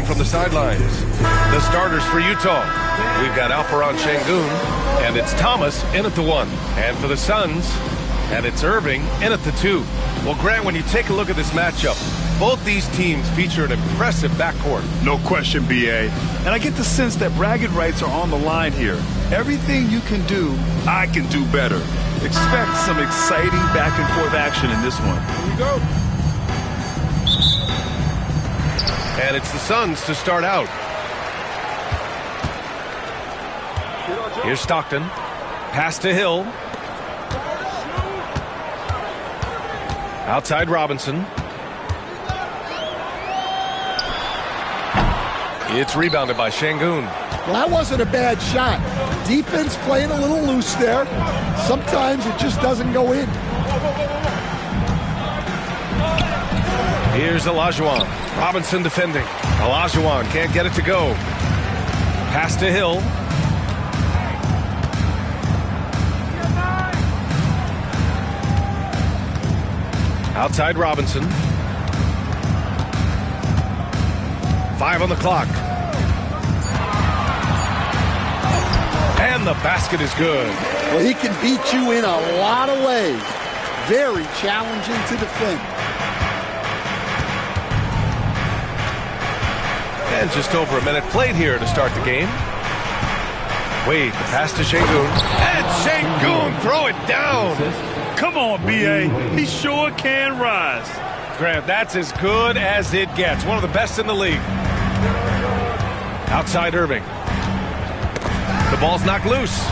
from the sidelines. The starters for Utah. We've got Alperon Şengün, and it's Thomas in at the 1. And for the Suns, and it's Irving in at the 2. Well, Grant, when you take a look at this matchup, both these teams feature an impressive backcourt. No question, B.A. And I get the sense that bragging rights are on the line here. Everything you can do, I can do better. Expect some exciting back-and-forth action in this one. Here we go. And it's the Suns to start out. Here's Stockton. Pass to Hill. Outside Robinson. It's rebounded by Şengün. Well, that wasn't a bad shot. Defense playing a little loose there. Sometimes it just doesn't go in. Here's Olajuwon. Robinson defending. Olajuwon can't get it to go. Pass to Hill. Outside Robinson. 5 on the clock. And the basket is good. Well, he can beat you in a lot of ways. Very challenging to defend. And just over a minute played here to start the game. Wade, the pass to Şengün. And Şengün, throw it down. Come on, B.A. He sure can rise. Grant, that's as good as it gets. One of the best in the league. Outside Irving. The ball's knocked loose.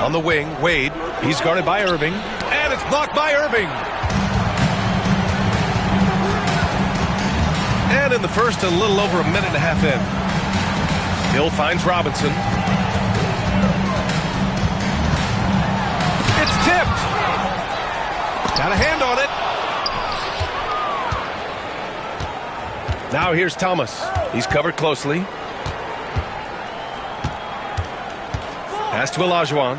On the wing, Wade. He's guarded by Irving. And it's blocked by Irving. And in the first, a little over a minute and a half in. Hill finds Robinson. It's tipped. Got a hand on it. Now here's Thomas. He's covered closely. Pass to Olajuwon.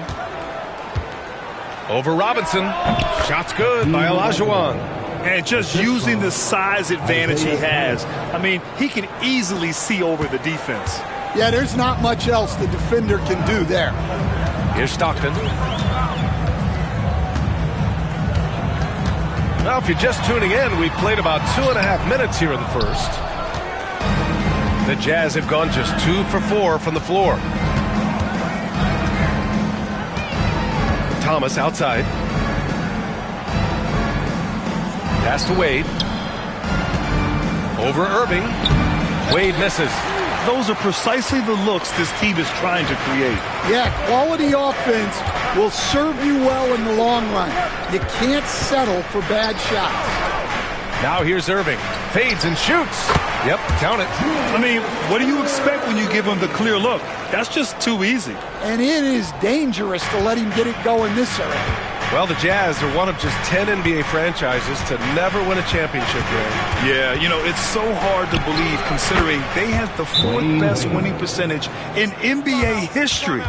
Over Robinson. Shot's good by Olajuwon. And just using the size advantage he has. I mean, he can easily see over the defense. Yeah, there's not much else the defender can do there. Here's Stockton. Well, if you're just tuning in, we've played about 2.5 minutes here in the first. The Jazz have gone just 2 for 4 from the floor. Thomas outside. Pass to Wade. Over Irving. Wade misses. Those are precisely the looks this team is trying to create. Yeah, quality offense will serve you well in the long run. You can't settle for bad shots. Now here's Irving. Fades and shoots. Yep, count it. I mean, what do you expect when you give him the clear look? That's just too easy. And it is dangerous to let him get it going this early. Well, the Jazz are one of just 10 NBA franchises to never win a championship game. Yeah, you know, it's so hard to believe considering they have the 4th best winning percentage in NBA history.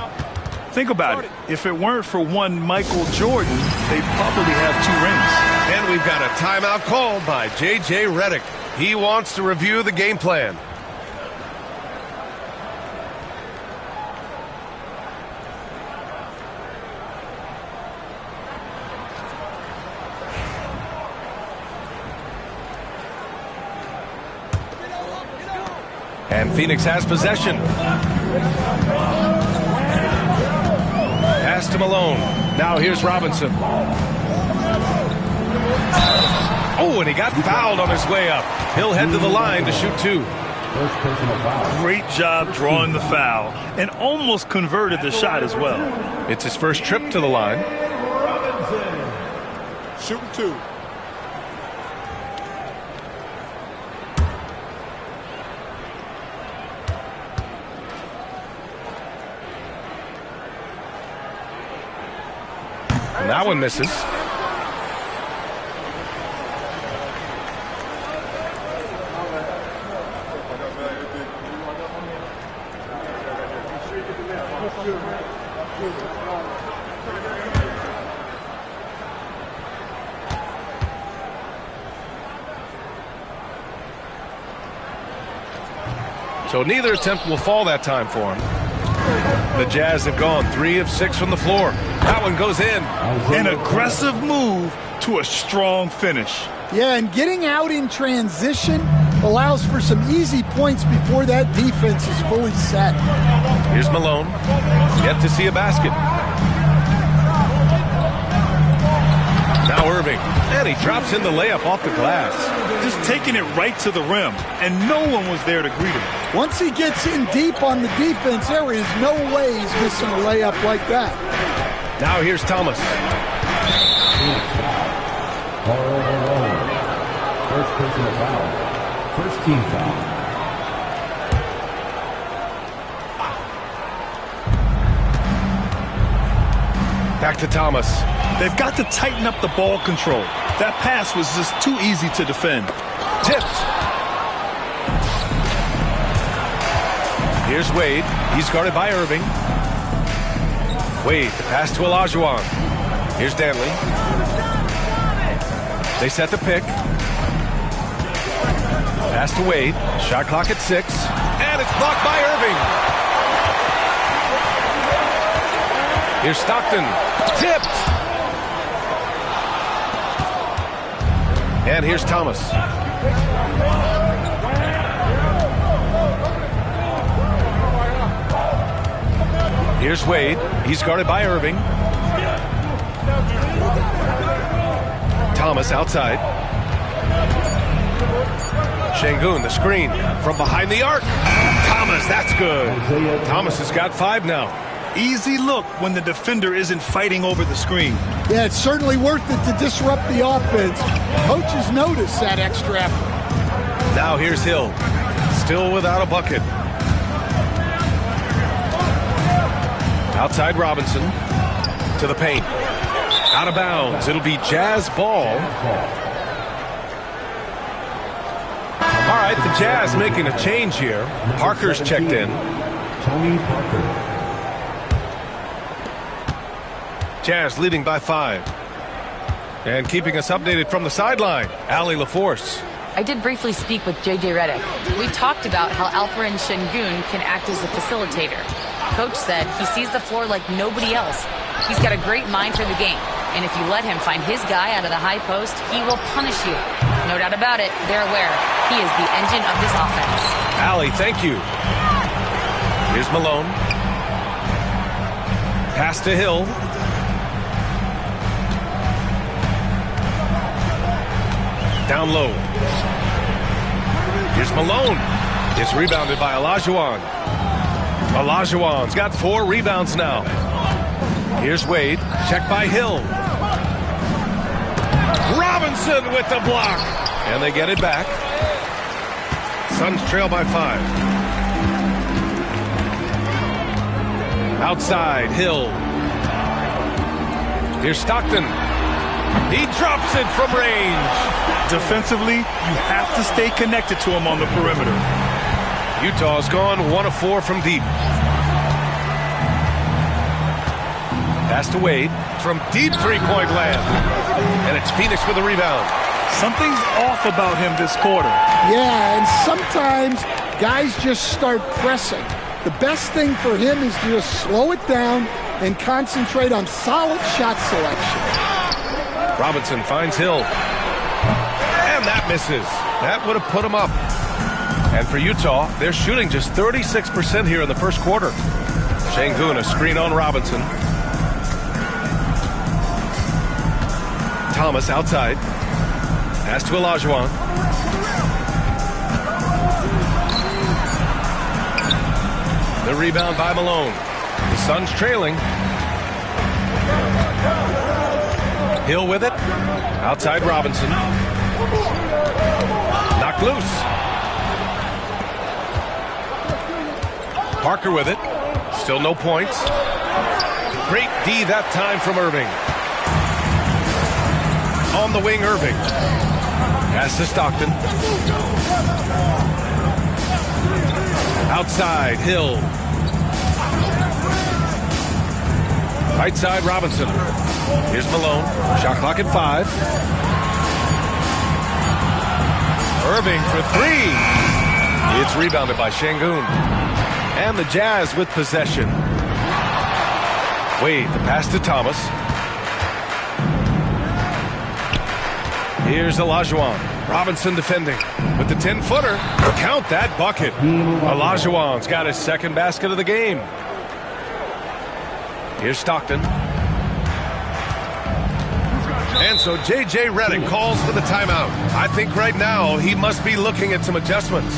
Think about it. If it weren't for one Michael Jordan, they'd probably have 2 rings. And we've got a timeout called by J.J. Redick. He wants to review the game plan. And Phoenix has possession. Pass to Malone. Now here's Robinson. Oh, and he got fouled on his way up. He'll head to the line to shoot 2. Great job drawing the foul and almost converted the shot as well. It's his first trip to the line. Shooting 2. And that one misses. So neither attempt will fall that time for him. The Jazz have gone 3 of 6 from the floor. That one goes in. An aggressive move to a strong finish. Yeah, and getting out in transition allows for some easy points before that defense is fully set. Here's Malone. Yet to see a basket. Now Irving. And he drops in the layup off the glass. Just taking it right to the rim, and no one was there to greet him. Once he gets in deep on the defense, there is no way he's missing a layup like that. Now here's Thomas. First personal foul. First team foul. Back to Thomas. They've got to tighten up the ball control. That pass was just too easy to defend. Tipped. Here's Wade. He's guarded by Irving. Wade, the pass to Olajuwon. Here's Danley. They set the pick. Pass to Wade. Shot clock at 6. And it's blocked by Irving. Here's Stockton. Tipped. And here's Thomas. Here's Wade. He's guarded by Irving. Thomas outside. Şengün, the screen from behind the arc. Thomas, that's good. Thomas has got 5 now. Easy look when the defender isn't fighting over the screen. Yeah, it's certainly worth it to disrupt the offense. Coaches notice that extra effort. Now here's Hill. Still without a bucket. Outside Robinson. To the paint. Out of bounds. It'll be Jazz ball. All right, the Jazz making a change here. Parker's checked in. Tony Parker. Jazz leading by 5. And keeping us updated from the sideline, Allie LaForce. I did briefly speak with J.J. Redick. We talked about how Alperen Şengün can act as a facilitator. Coach said he sees the floor like nobody else. He's got a great mind for the game. And if you let him find his guy out of the high post, he will punish you. No doubt about it, they're aware. He is the engine of this offense. Allie, thank you. Here's Malone. Pass to Hill. Down low. Here's Malone. It's rebounded by Olajuwon. Olajuwon's got 4 rebounds now. Here's Wade. Checked by Hill. Robinson with the block. And they get it back. Suns trail by 5. Outside, Hill. Here's Stockton. He drops it from range. Defensively, you have to stay connected to him on the perimeter. Utah's gone 1 of 4 from deep. Pass to Wade from deep three-point land. And it's Phoenix with a rebound. Something's off about him this quarter. Yeah, and sometimes guys just start pressing. The best thing for him is to just slow it down and concentrate on solid shot selection. Robinson finds Hill. And that misses. That would have put him up. And for Utah, they're shooting just 36% here in the first quarter. Şengün, a screen on Robinson. Thomas outside. Pass to Olajuwon. The rebound by Malone. The Suns trailing. Hill with it. Outside Robinson. Knocked loose. Parker with it. Still no points. Great D that time from Irving. On the wing, Irving. Pass to Stockton. Outside, Hill. Right side, Robinson. Here's Malone. Shot clock at 5. Irving for 3. It's rebounded by Şengün. And the Jazz with possession. Wade, the pass to Thomas. Here's Olajuwon. Robinson defending with the 10-footer. Count that bucket. Olajuwon's got his second basket of the game. Here's Stockton. And so J.J. Redick calls for the timeout. I think right now he must be looking at some adjustments.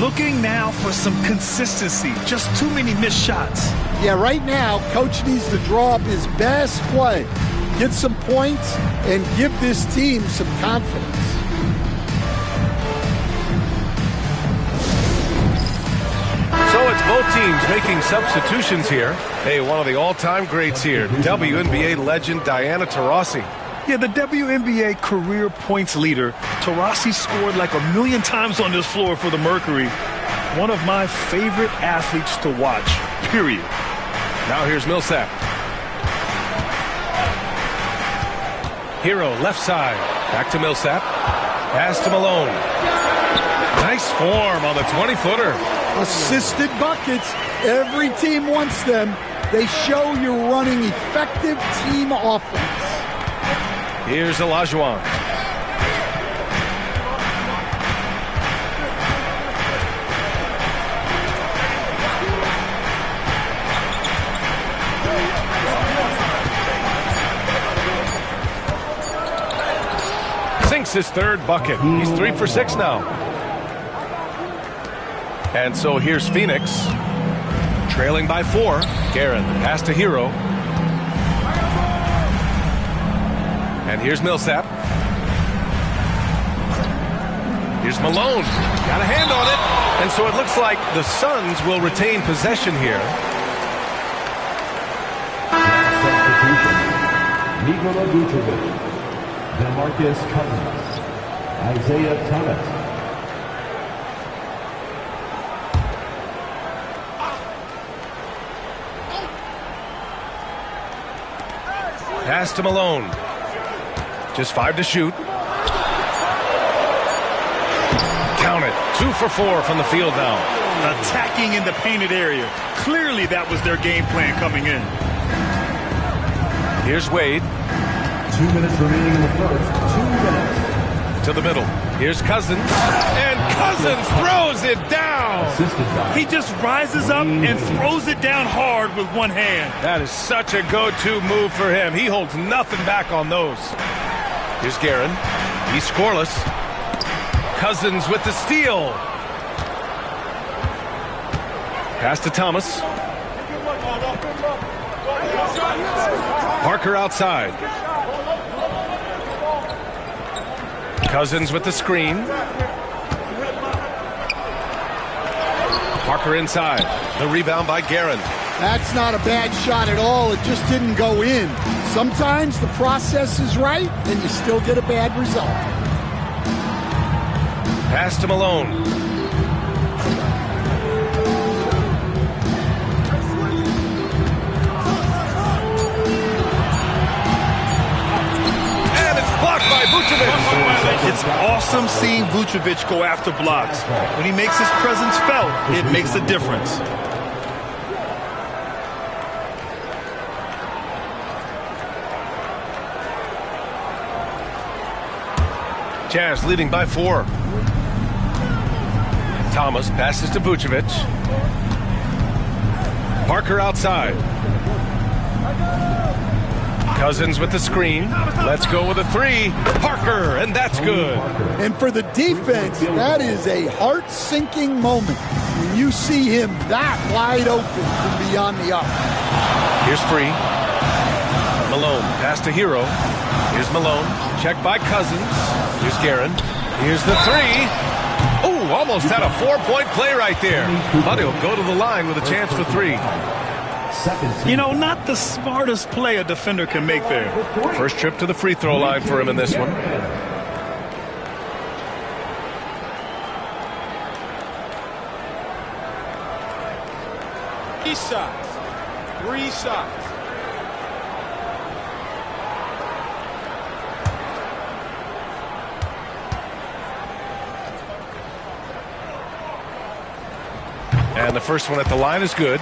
Looking now for some consistency. Just too many missed shots. Yeah, right now, Coach needs to draw up his best play, get some points, and give this team some confidence. So it's both teams making substitutions here. Hey, one of the all-time greats here, WNBA legend Diana Taurasi. Yeah, the WNBA career points leader. Taurasi scored like 1,000,000 times on this floor for the Mercury. One of my favorite athletes to watch, period. Now here's Millsap. Hero left side. Back to Millsap. Pass to Malone. Nice form on the 20-footer. Assisted buckets. Every team wants them. They show you're running effective team offense. Here's Olajuwon. Sinks his third bucket. He's 3 for 6 now. And so here's Phoenix. Trailing by 4. Guerin, pass to Hero. And here's Millsap. Here's Malone. Got a hand on it. And so it looks like the Suns will retain possession here. Nikola Vucevic, DeMarcus Cousins, Isaiah Thomas. Pass to Malone. Just 5 to shoot. Count it. 2 for 4 from the field now. Attacking in the painted area. Clearly that was their game plan coming in. Here's Wade. 2 minutes remaining in the first. 2 minutes. To the middle. Here's Cousins. And Cousins throws it down. He just rises up and throws it down hard with one hand. That is such a go-to move for him. He holds nothing back on those. Here's Guerin. He's scoreless. Cousins with the steal. Pass to Thomas. Parker outside. Cousins with the screen. Parker inside. The rebound by Guerin. That's not a bad shot at all. It just didn't go in. Sometimes the process is right, and you still get a bad result. Pass to Malone. And it's blocked by Vucevic. It's awesome seeing Vucevic go after blocks. When he makes his presence felt, it makes a difference. Jazz leading by 4. Thomas passes to Vucevic. Parker outside. Cousins with the screen. Let's go with a 3. Parker, and that's good. And for the defense, that is a heart-sinking moment when you see him that wide open from beyond the arc. Here's Free. Malone, pass to Hero. Here's Malone, checked by Cousins. Here's Guerin. Here's the 3. Oh, almost had a 4-point play right there. But he'll go to the line with a chance for 3. You know, not the smartest play a defender can make there. First trip to the free throw line for him in this one. Three shots. And the first one at the line is good.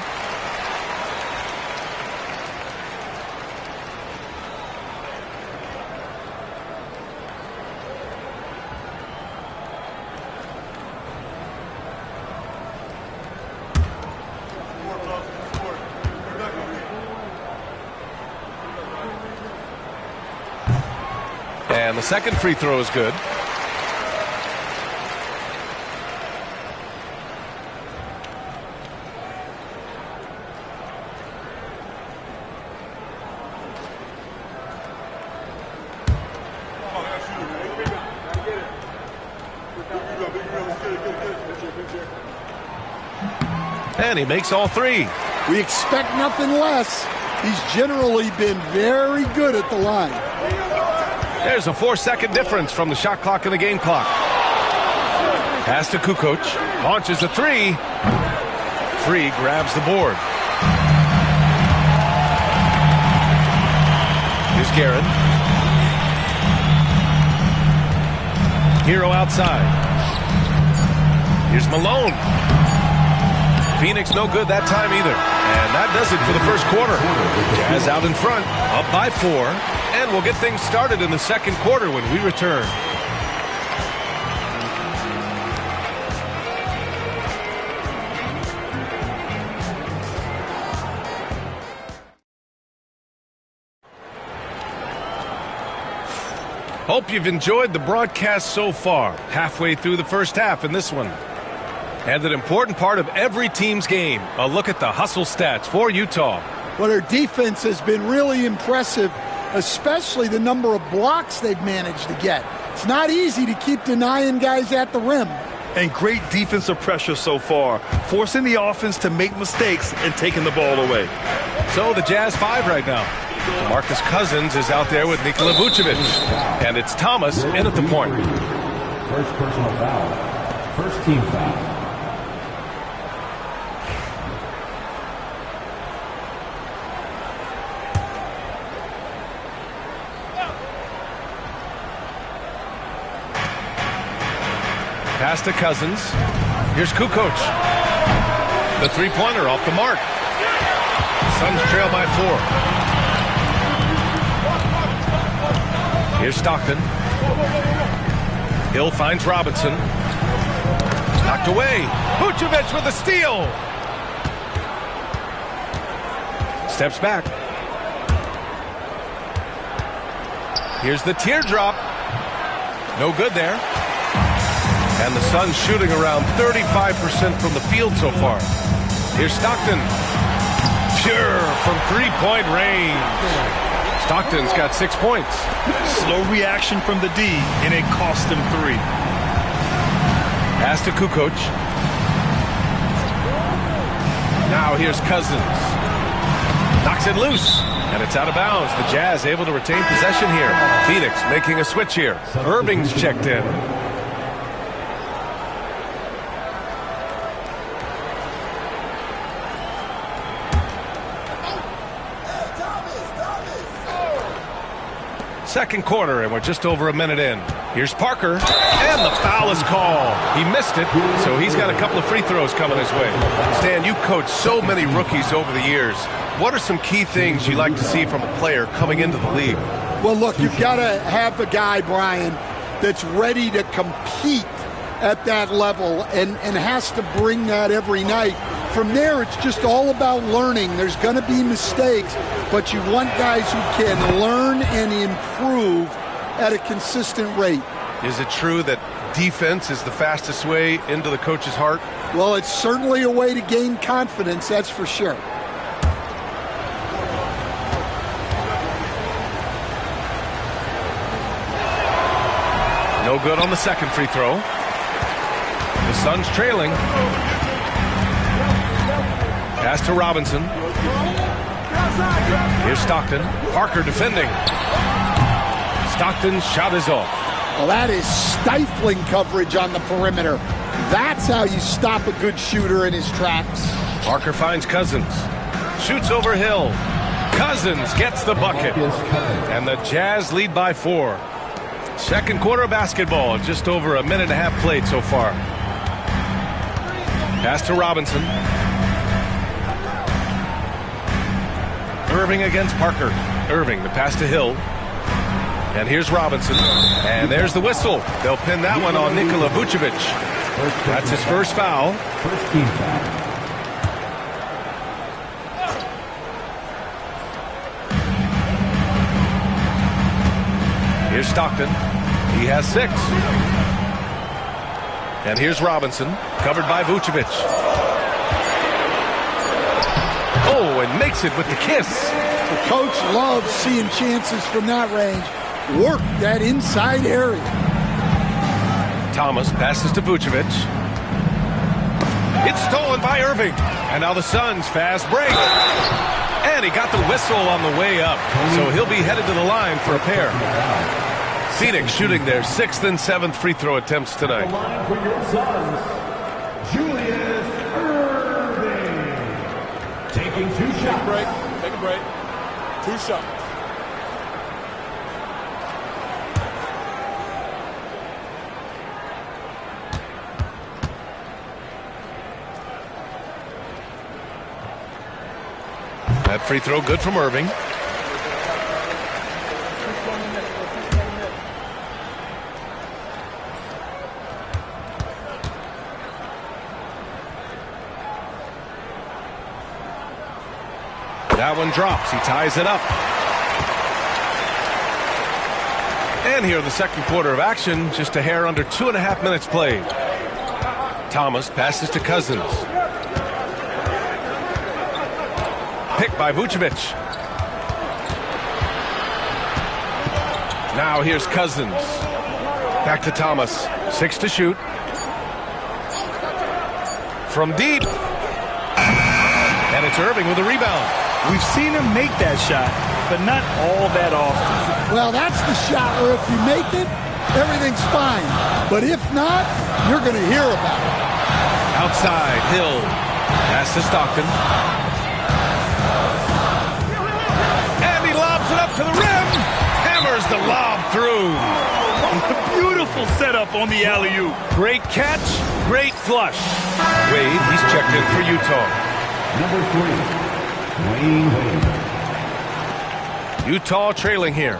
And the second free throw is good. And he makes all three. We expect nothing less. He's generally been very good at the line. There's a 4-second difference from the shot clock and the game clock. Pass to Kukoc. Launches a three. Free grabs the board. Here's Guerin. Hero outside. Here's Malone. Phoenix no good that time either. And that does it for the first quarter. Jazz out in front, up by 4. And we'll get things started in the second quarter when we return. Hope you've enjoyed the broadcast so far. Halfway through the first half in this one. And an important part of every team's game, a look at the hustle stats for Utah. Well, their defense has been really impressive, especially the number of blocks they've managed to get. It's not easy to keep denying guys at the rim. And great defensive pressure so far, forcing the offense to make mistakes and taking the ball away. So the Jazz 5 right now. DeMarcus Cousins is out there with Nikola Vucevic. And it's Thomas in at the point. First personal foul. First team foul. Pass to Cousins. Here's Kukoc. The three-pointer off the mark. Suns trail by 4. Here's Stockton. Hill finds Robinson. Knocked away. Vucevic with a steal. Steps back. Here's the teardrop. No good there. And the Suns shooting around 35% from the field so far. Here's Stockton. Pure from three-point range. Stockton's got 6 points. Slow reaction from the D, and it cost him 3. Pass to Kukoc. Now here's Cousins. Knocks it loose, and it's out of bounds. The Jazz able to retain possession here. Phoenix making a switch here. Irving's checked in. Second quarter, and we're just over a minute in. Here's Parker, and the foul is called. He missed it, so he's got a couple of free throws coming his way. Stan, you coached so many rookies over the years. What are some key things you like to see from a player coming into the league? Well, look, you've got to have a guy, Brian, that's ready to compete at that level and has to bring that every night. From there, it's just all about learning. There's going to be mistakes, but you want guys who can learn and improve at a consistent rate. Is it true that defense is the fastest way into the coach's heart? Well, it's certainly a way to gain confidence, that's for sure. No good on the second free throw. The Suns trailing. Pass to Robinson. Here's Stockton. Parker defending. Stockton's shot is off. Well, that is stifling coverage on the perimeter. That's how you stop a good shooter in his tracks. Parker finds Cousins. Shoots over Hill. Cousins gets the bucket. And the Jazz lead by 4. Second quarter basketball. Just over a minute and a half played so far. Pass to Robinson. Irving against Parker. Irving, the pass to Hill. And here's Robinson. And there's the whistle. They'll pin that one on Nikola Vucevic. That's his first foul. First team foul. Here's Stockton. He has 6. And here's Robinson, covered by Vucevic. Oh, and makes it with the kiss. The coach loves seeing chances from that range. Work that inside area. Thomas passes to Vucevic. It's stolen by Irving. And now the Suns fast break. And he got the whistle on the way up. So he'll be headed to the line for a pair. Phoenix shooting their 6th and 7th free throw attempts tonight. The line for your Suns, Julius Irving. Taking 2 shots. Take a break. Take a break. 2 shots. That free throw good from Irving. That one drops. He ties it up. And here in the second quarter of action, just a hair under 2.5 minutes played. Thomas passes to Cousins. Picked by Vucevic. Now here's Cousins. Back to Thomas. 6 to shoot. From deep. And it's Irving with a rebound. We've seen him make that shot, but not all that often. Well, that's the shot where if you make it, everything's fine. But if not, you're going to hear about it. Outside, Hill. Pass to Stockton. And he lobs it up to the rim. Hammers the lob through. Beautiful setup on the alley-oop. Great catch, great flush. Wade, he's checked in for Utah. Number 3, Wayne Wade. Utah trailing here.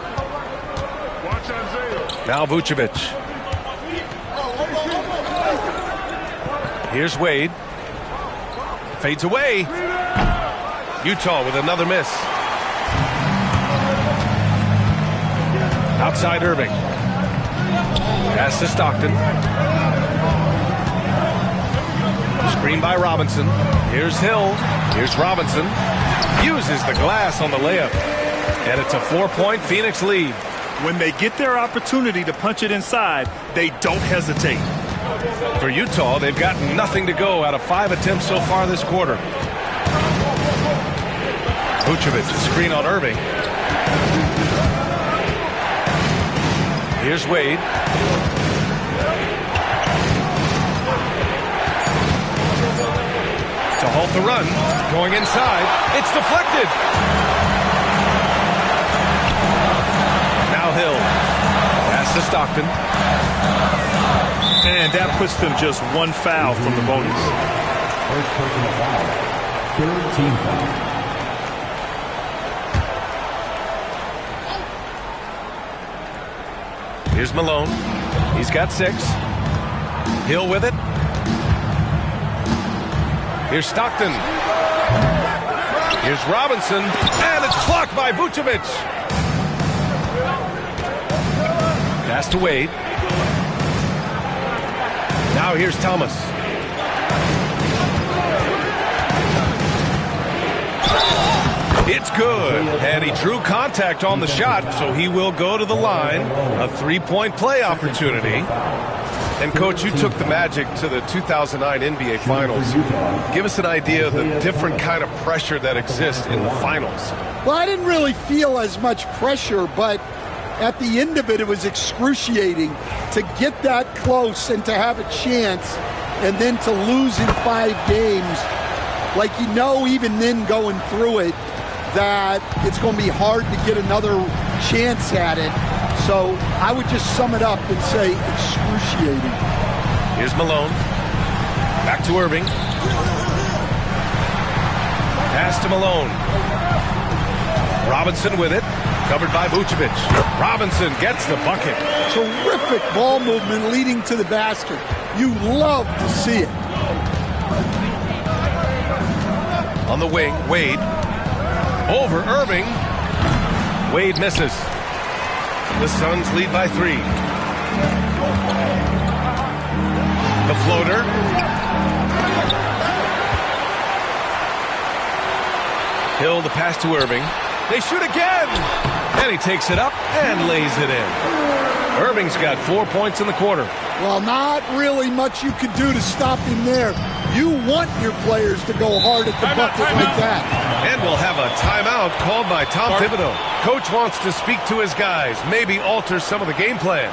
Now Vucevic. Here's Wade. Fades away. Utah with another miss. Outside Irving. Pass to Stockton. Screen by Robinson. Here's Hill. Here's Robinson. Uses the glass on the layup. And it's a 4-point Phoenix lead. When they get their opportunity to punch it inside, they don't hesitate. For Utah, they've got nothing to go out of 5 attempts so far this quarter. Vucevic, a screen on Irving. Here's Wade. To halt the run. Going inside. It's deflected. Now Hill. Pass to Stockton. And that puts them just 1 foul from the bonus. First personal foul. Third team foul. Here's Malone. He's got 6. Hill with it. Here's Stockton. Here's Robinson. And it's blocked by Vucevic. Pass to Wade. Now here's Thomas. It's good. And he drew contact on the shot, so he will go to the line. A 3-point play opportunity. And, Coach, you took the Magic to the 2009 NBA Finals. Give us an idea of the different kind of pressure that exists in the finals. Well, I didn't really feel as much pressure, but at the end of it, it was excruciating to get that close and to have a chance and then to lose in 5 games. Like, you know, even then going through it, that it's going to be hard to get another chance at it. So I would just sum it up and say excruciating. Here's Malone. Back to Irving. Pass to Malone. Robinson with it. Covered by Vucevic. Robinson gets the bucket. Terrific ball movement leading to the basket. You love to see it. On the wing, Wade. Over Irving. Wade misses. The Suns lead by 3. The floater. Hill, the pass to Irving. They shoot again. And he takes it up and lays it in. Irving's got 4 points in the quarter. Well, not really much you could do to stop him there. You want your players to go hard at the bucket like that. And we'll have a timeout called by Tom Thibodeau. Coach wants to speak to his guys, maybe alter some of the game plan.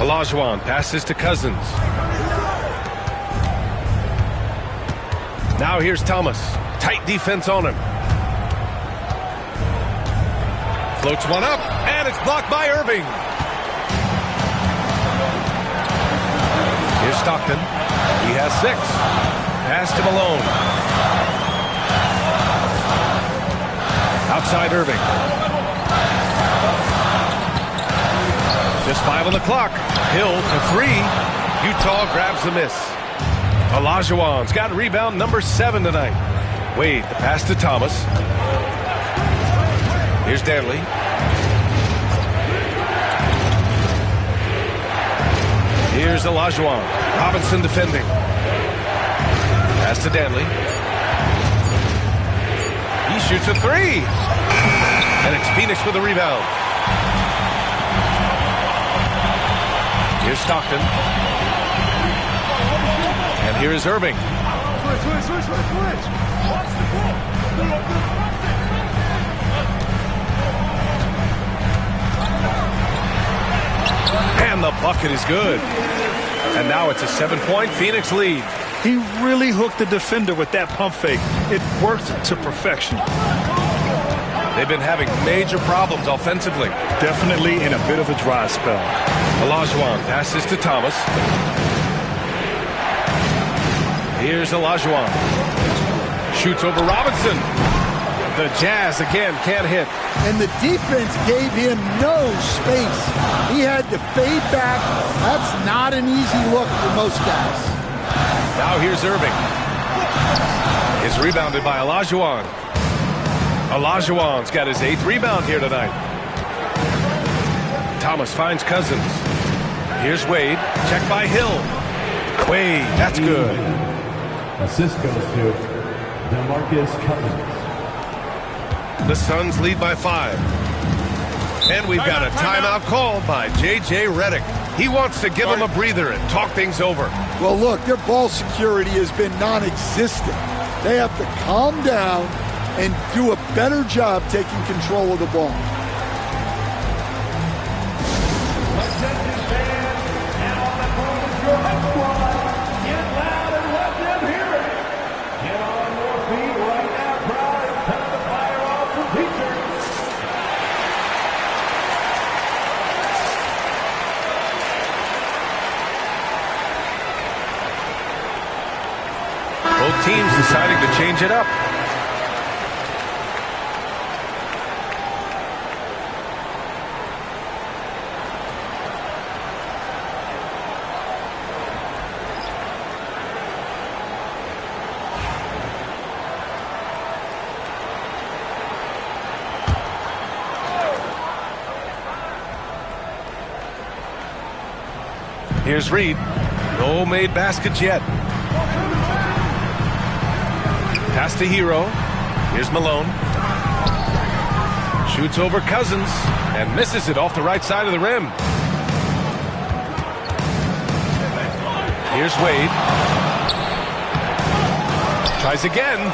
Olajuwon passes to Cousins. Now here's Thomas. Tight defense on him. Floats one up, and it's blocked by Irving. Here's Stockton. He has 6. Pass to Malone. Outside Irving. Just 5 on the clock. Hill for 3. Utah grabs the miss. Olajuwon's got rebound number 7 tonight. Wade, the pass to Thomas. Here's Danley. Here's Olajuwon. Robinson defending. Pass to Danley. He shoots a 3. And it's Phoenix with the rebound. Here's Stockton. And here is Irving. And the bucket is good. And now it's a 7-point Phoenix lead. He really hooked the defender with that pump fake. It worked to perfection. They've been having major problems offensively. Definitely in a bit of a dry spell. Olajuwon passes to Thomas. Here's Olajuwon. Shoots over Robinson. The Jazz again can't hit. And the defense gave him no space. He had to fade back. That's not an easy look for most guys. Now here's Irving. Is rebounded by Olajuwon. Olajuwon's got his 8th rebound here tonight. Thomas finds Cousins. Here's Wade. Checked by Hill. Wade, that's good. Assist goes to DeMarcus Cousins. The Suns lead by 5. And we've got a timeout called by J.J. Redick. He wants to give them a breather and talk things over. Well, look, their ball security has been non-existent. They have to calm down and do a better job taking control of the ball. Attention fans, now the phone is your squad. Get loud and let them hear it. Get on your feet right now, crowd. It's time to fire off the teachers. Both teams deciding to change it up. Here's Reed. No made baskets yet. Pass to Hero. Here's Malone. Shoots over Cousins and misses it off the right side of the rim. Here's Wade. Tries again.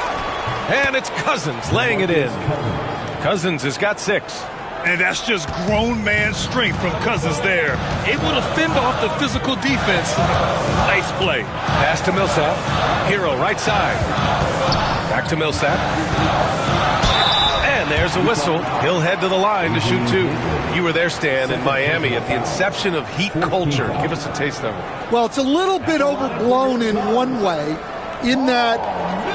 And it's Cousins laying it in. Cousins has got 6. And that's just grown man strength from Cousins there. Able to fend off the physical defense. Nice play. Pass to Millsap. Hero right side. Back to Millsap. And there's a whistle. He'll head to the line to shoot 2. You were there, Stan, in Miami at the inception of Heat culture. Give us a taste of it. Well, it's a little bit overblown in one way, in that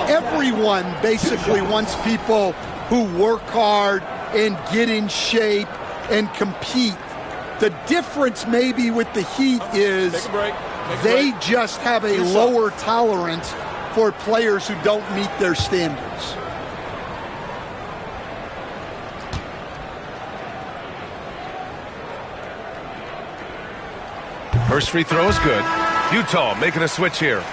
everyone basically wants people who work hard and get in shape and compete. The difference maybe with the Heat is they just have a lower tolerance for players who don't meet their standards. First free throw is good. Utah making a switch here.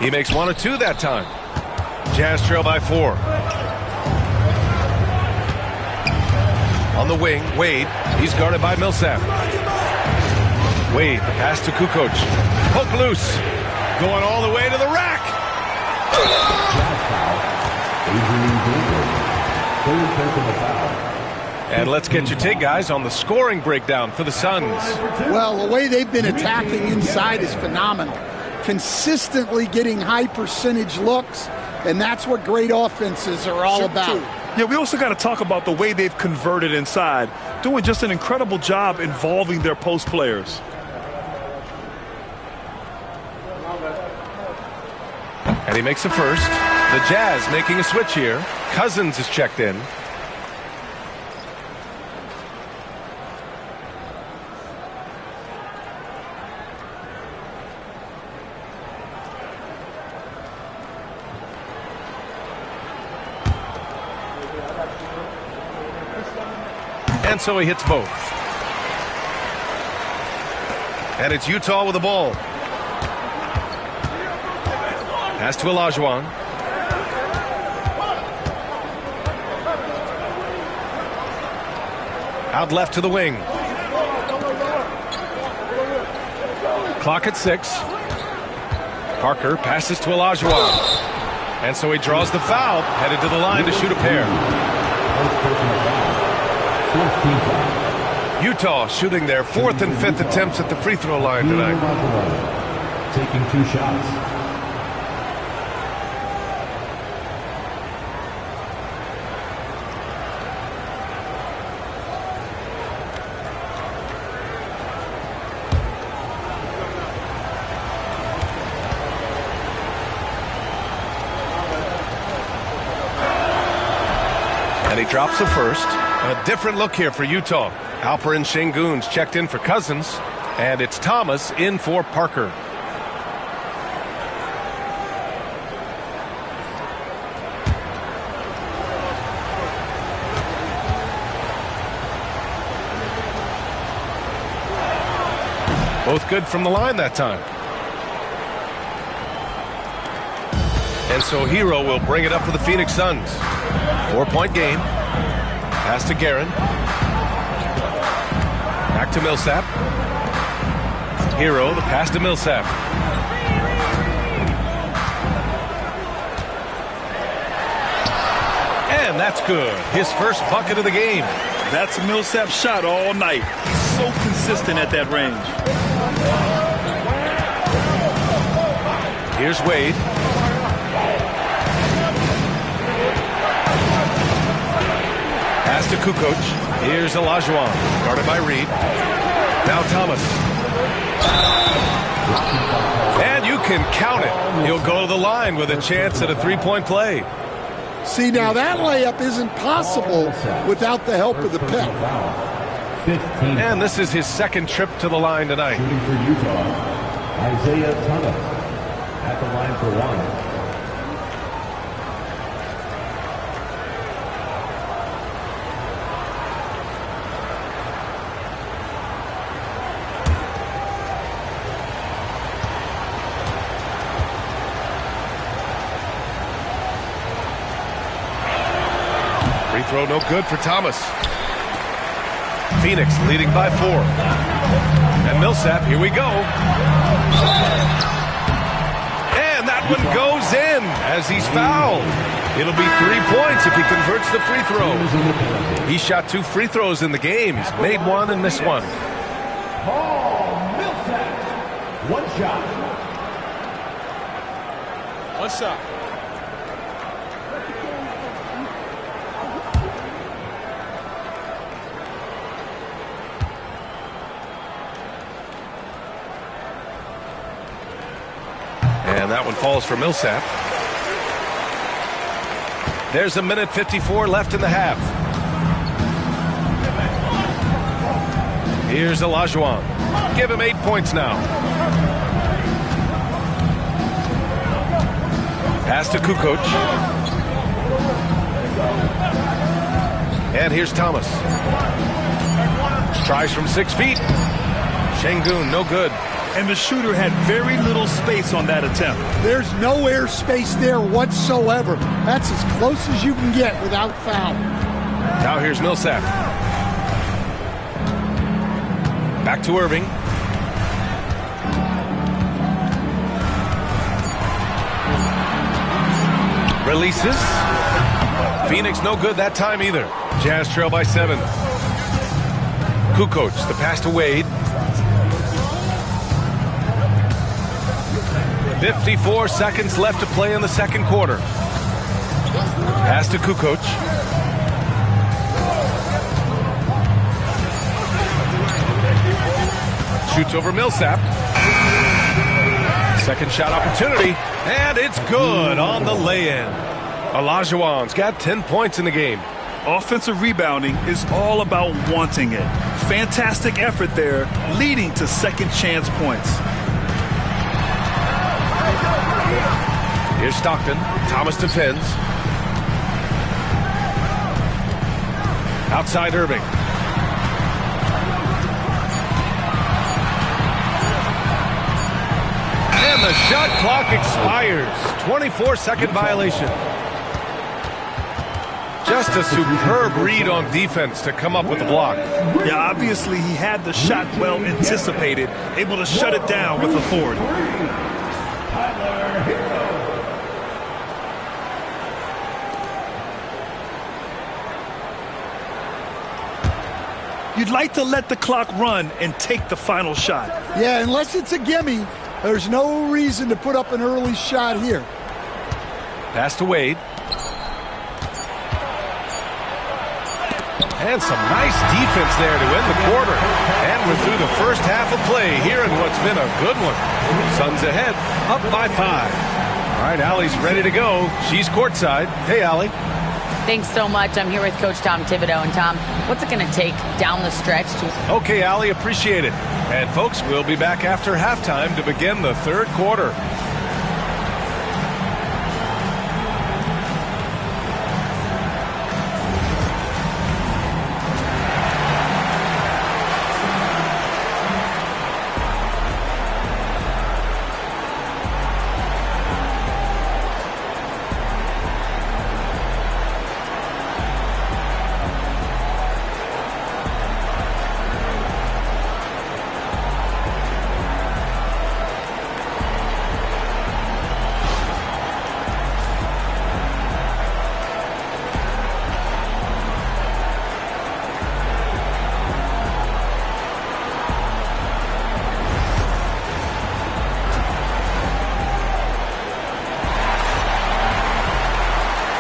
He makes 1 of 2 that time. Jazz trail by 4. On the wing, Wade. He's guarded by Millsap. Wade, the pass to Kukoc. Poke loose. Going all the way to the rack. And let's get your take, guys, on the scoring breakdown for the Suns. Well, the way they've been attacking inside is phenomenal. Consistently getting high percentage looks, and that's what great offenses are all about. Yeah, we also got to talk about the way they've converted inside, doing just an incredible job involving their post players. And he makes a first. The Jazz making a switch here. Cousins is checked in. And so he hits both. And it's Utah with the ball. Pass to Olajuwon. Out left to the wing. Clock at 6. Parker passes to Olajuwon. And so he draws the foul, headed to the line to shoot a pair. Utah shooting their 4th and 5th attempts at the free throw line tonight. Taking 2 shots. And he drops the first. A different look here for Utah. Alperen Sengun's checked in for Cousins, and it's Thomas in for Parker. Both good from the line that time. And so Hero will bring it up for the Phoenix Suns. 4-point game. Pass to Guerin. Back to Millsap. Hero, the pass to Millsap. And that's good. His first bucket of the game. That's Millsap's shot all night. He's so consistent at that range. Here's Wade. Pass to Kukoc. Here's Olajuwon, guarded by Reed. Now Thomas. And you can count it. He'll go to the line with a chance at a 3-point play. See, now that layup isn't possible without the help of the pick. And this is his 2nd trip to the line tonight. Shooting for Utah, Isaiah Thomas at the line for 1. Free throw no good for Thomas. Phoenix leading by 4. And Millsap, here we go. And that one goes in as he's fouled. It'll be 3 points if he converts the free throw. He shot 2 free throws in the game. He's made 1 and missed 1. Millsap. 1 shot. 1 shot. And that one falls for Millsap. There's a minute 54 left in the half. Here's Olajuwon. Give him 8 points now. Pass to Kukoc. And here's Thomas. Tries from 6 feet. Şengün, no good. And the shooter had very little space on that attempt. There's no air space there whatsoever. That's as close as you can get without foul. Now here's Millsap. Back to Irving. Releases. Phoenix no good that time either. Jazz trail by 7. Kukoc, the pass to Wade. 54 seconds left to play in the second quarter. Pass to Kukoc. Shoots over Millsap. Second shot opportunity, and it's good on the lay-in. Olajuwon's got 10 points in the game. Offensive rebounding is all about wanting it. Fantastic effort there, leading to second chance points. Here's Stockton. Thomas defends. Outside Irving. And the shot clock expires. 24-second violation. Just a superb read on defense to come up with the block. Yeah, obviously he had the shot well anticipated, able to shut it down with authority. You'd like to let the clock run and take the final shot. Yeah, unless it's a gimme, there's no reason to put up an early shot here. Pass to Wade. And some nice defense there to end the quarter. And we're through the first half of play here in what's been a good one. Suns ahead, up by 5. All right, Allie's ready to go. She's courtside. Hey, Allie. Thanks so much. I'm here with Coach Tom Thibodeau. And Tom, what's it going to take down the stretch to... Okay, Allie, appreciate it. And folks, we'll be back after halftime to begin the third quarter.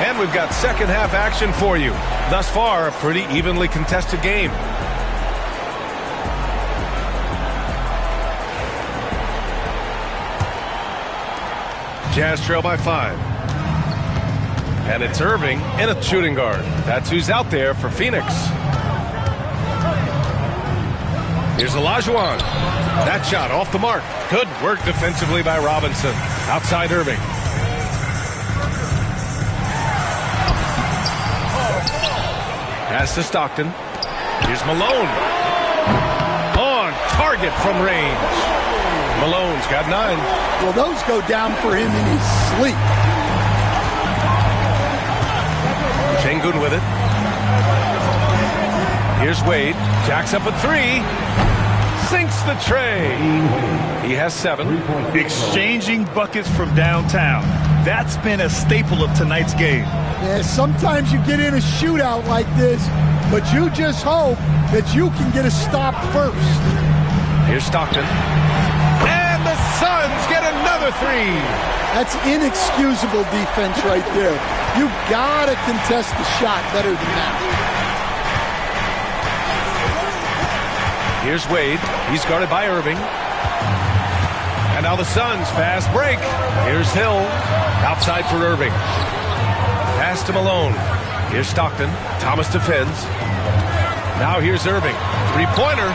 And we've got second half action for you. Thus far, a pretty evenly contested game. Jazz trail by 5. And it's Irving in a shooting guard. That's who's out there for Phoenix. Here's Olajuwon. That shot off the mark. Good work defensively by Robinson. Outside Irving. Pass to Stockton. Here's Malone. On target from range. Malone's got 9. Well, those go down for him in his sleep. Şengün with it. Here's Wade. Jacks up a three. Sinks the tray. He has 7. Exchanging buckets from downtown. That's been a staple of tonight's game. Yeah, sometimes you get in a shootout like this, but you just hope that you can get a stop first. Here's Stockton. And the Suns get another 3. That's inexcusable defense right there. You gotta contest the shot better than that. Here's Wade. He's guarded by Irving. And now the Suns fast break. Here's Hill. Outside for Irving. Pass to Malone. Here's Stockton. Thomas defends. Now here's Irving. Three-pointer.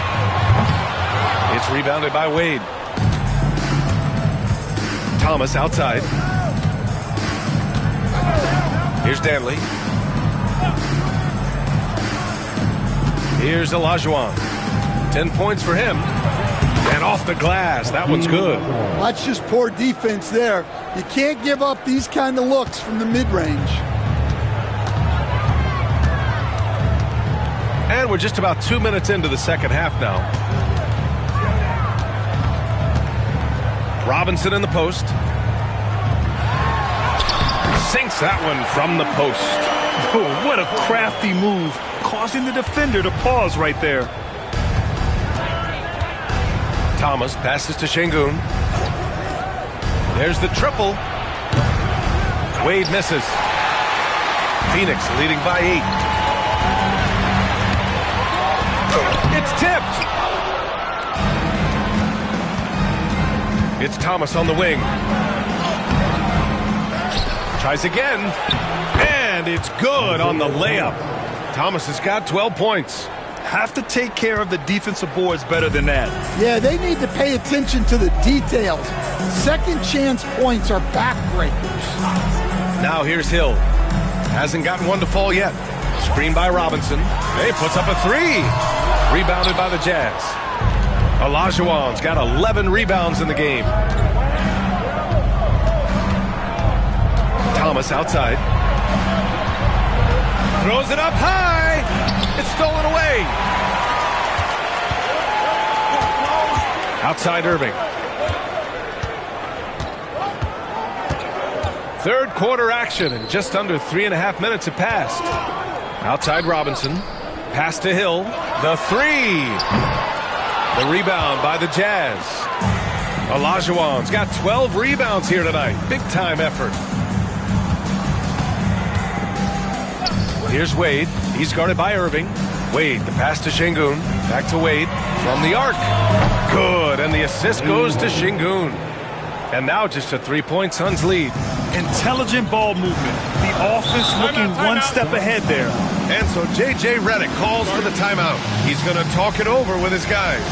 It's rebounded by Wade. Thomas outside. Here's Danley. Here's Olajuwon. 10 points for him. And off the glass. That one's good. That's just poor defense there. You can't give up these kind of looks from the mid-range. And we're just about 2 minutes into the second half now. Robinson in the post. Sinks that one from the post. Oh, what a crafty move, causing the defender to pause right there. Thomas passes to Şengün. There's the triple. Wade misses. Phoenix leading by 8. It's tipped. It's Thomas on the wing. Tries again. And it's good on the layup. Thomas has got 12 points. Have to take care of the defensive boards better than that. Yeah, they need to pay attention to the details. Second chance points are backbreakers. Now here's Hill. Hasn't gotten one to fall yet. Screen by Robinson. He puts up a 3. Rebounded by the Jazz. Olajuwon's got 11 rebounds in the game. Thomas outside. Throws it up high. It's stolen away. Outside Irving. Third quarter action, and just under 3.5 minutes have passed. Outside Robinson. Pass to Hill. The 3. The rebound by the Jazz. Olajuwon's got 12 rebounds here tonight. Big time effort. Here's Wade. He's guarded by Irving. Wade, the pass to Şengün. Back to Wade from the arc. Good, and the assist goes to Şengün. And now just a 3-point Suns lead. Intelligent ball movement. The offense looking one step ahead there. And so J.J. Redick calls for the timeout. He's going to talk it over with his guys.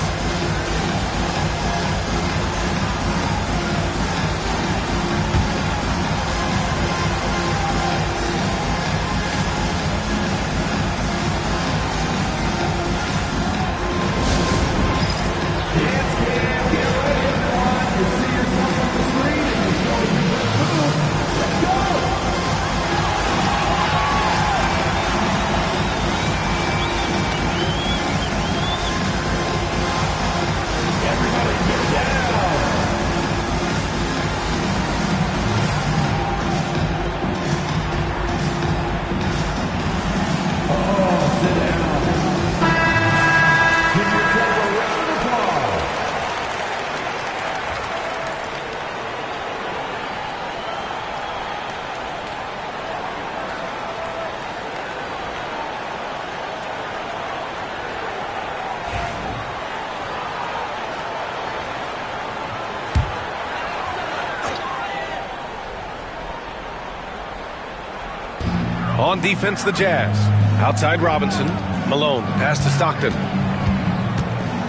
On defense, the Jazz. Outside Robinson. Malone. Pass to Stockton.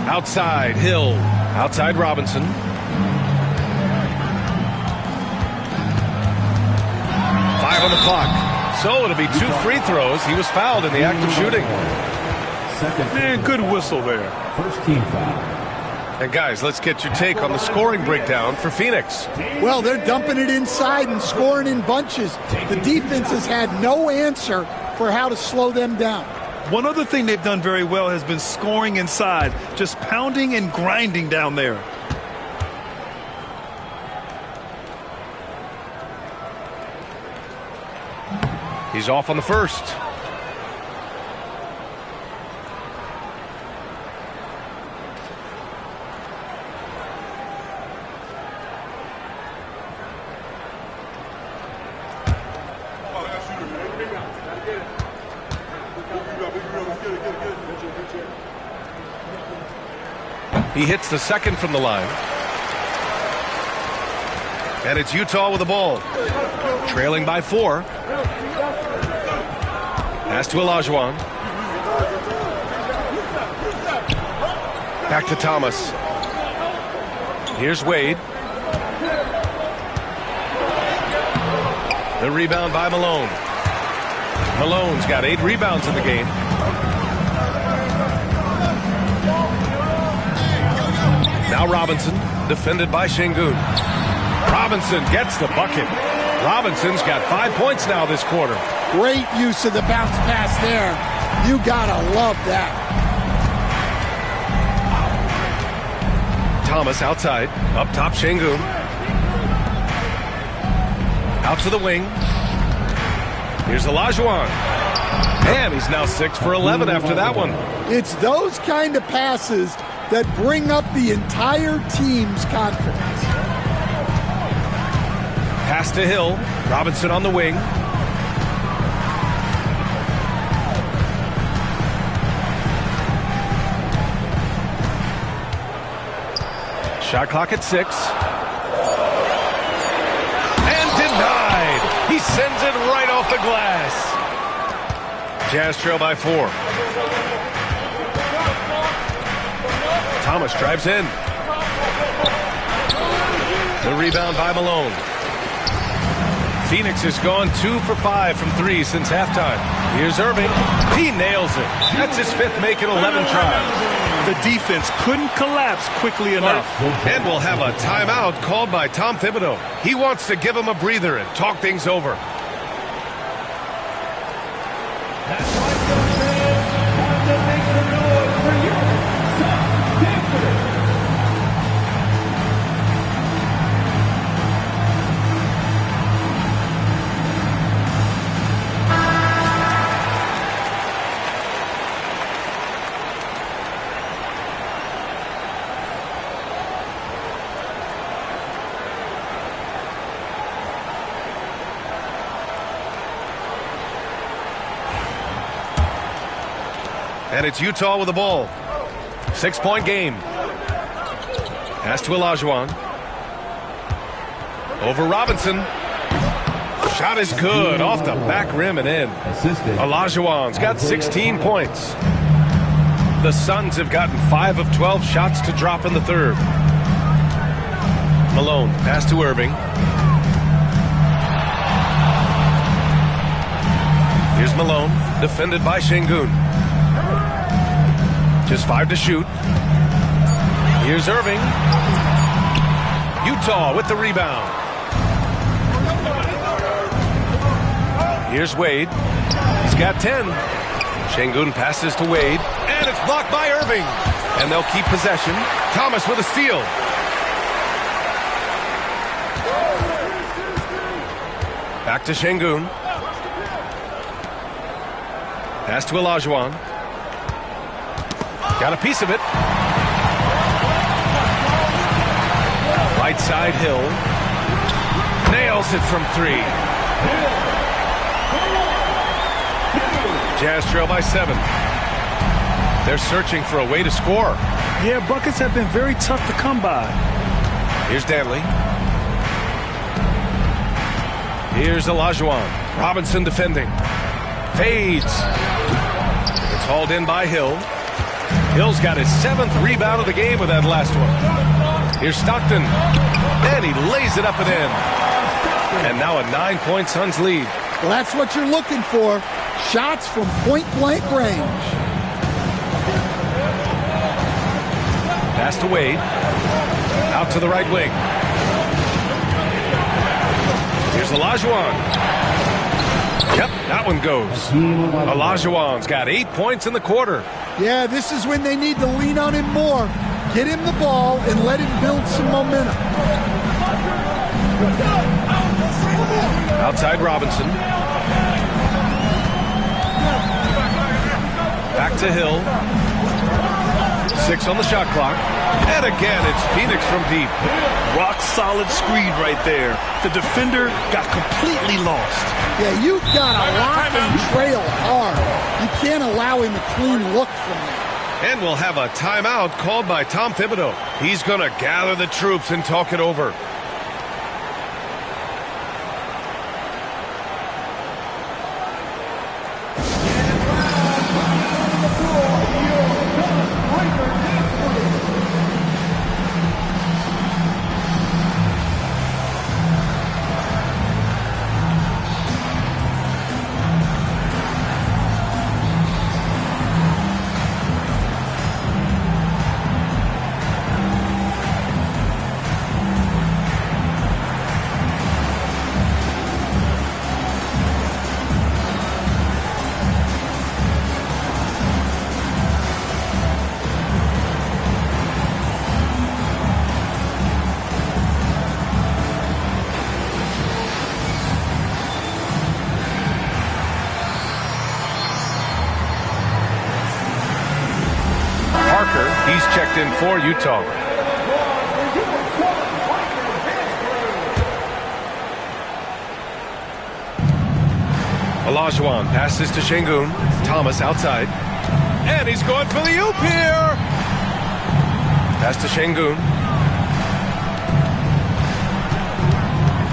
Outside Hill. Outside Robinson. Five on the clock. So it'll be 2 free throws. He was fouled in the act of shooting. Man, good whistle there. First team foul. And guys, let's get your take on the scoring breakdown for Phoenix. Well, they're dumping it inside and scoring in bunches. The defense has had no answer for how to slow them down. One other thing they've done very well has been scoring inside, just pounding and grinding down there. He's off on the first. He hits the second from the line. And it's Utah with the ball. Trailing by 4. Pass to Olajuwon. Back to Thomas. Here's Wade. The rebound by Malone. Malone's got 8 rebounds in the game. Now Robinson, defended by Şengün. Robinson gets the bucket. Robinson's got 5 points now this quarter. Great use of the bounce pass there. You gotta love that. Thomas outside. Up top, Şengün. Out to the wing. Here's Olajuwon. And he's now 6 for 11 after that one. It's those kind of passes that bring up the entire team's confidence. Pass to Hill. Robinson on the wing. Shot clock at 6. And denied. He sends it right off the glass. Jazz trail by 4. Thomas drives in. The rebound by Malone. Phoenix has gone 2 for 5 from 3 since halftime. Here's Irving. He nails it. That's his 5th make in 11 tries. The defense couldn't collapse quickly enough. And we'll have a timeout called by Tom Thibodeau. He wants to give him a breather and talk things over. That's right, Coach fans. Time to make some noise for your Suns Dancers. And it's Utah with the ball. 6-point game. Pass to Olajuwon. Over Robinson. Shot is good. Off the back rim and in. Olajuwon's got 16 points. The Suns have gotten 5 of 12 shots to drop in the third. Malone. Pass to Irving. Here's Malone. Defended by Şengün. Just 5 to shoot. Here's Irving. Utah with the rebound. Here's Wade. He's got 10. Şengün passes to Wade. And it's blocked by Irving. And they'll keep possession. Thomas with a steal. Back to Şengün. Pass to Olajuwon. Got a piece of it. Right side Hill. Nails it from 3. Jazz trail by 7. They're searching for a way to score. Yeah, buckets have been very tough to come by. Here's Danley. Here's Olajuwon. Robinson defending. Fades. It's hauled in by Hill. Hill's got his 7th rebound of the game with that last one. Here's Stockton. And he lays it up and in. And now a 9-point Suns lead. Well, that's what you're looking for. Shots from point-blank range. Pass to Wade. Out to the right wing. Here's Olajuwon. Yep, that one goes. Olajuwon's got 8 points in the quarter. Yeah, this is when they need to lean on him more. Get him the ball and let him build some momentum. Outside Robinson. Back to Hill. 6 on the shot clock. And again, it's Phoenix from deep. Rock solid screen right there. The defender got completely lost. Yeah, you've got to lock and trail hard. You can't allow him a clean look from there. And we'll have a timeout called by Tom Thibodeau. He's going to gather the troops and talk it over. He's checked in for Utah. Olajuwon passes to Şengün. Thomas outside. And he's going for the oop here. Pass to Şengün.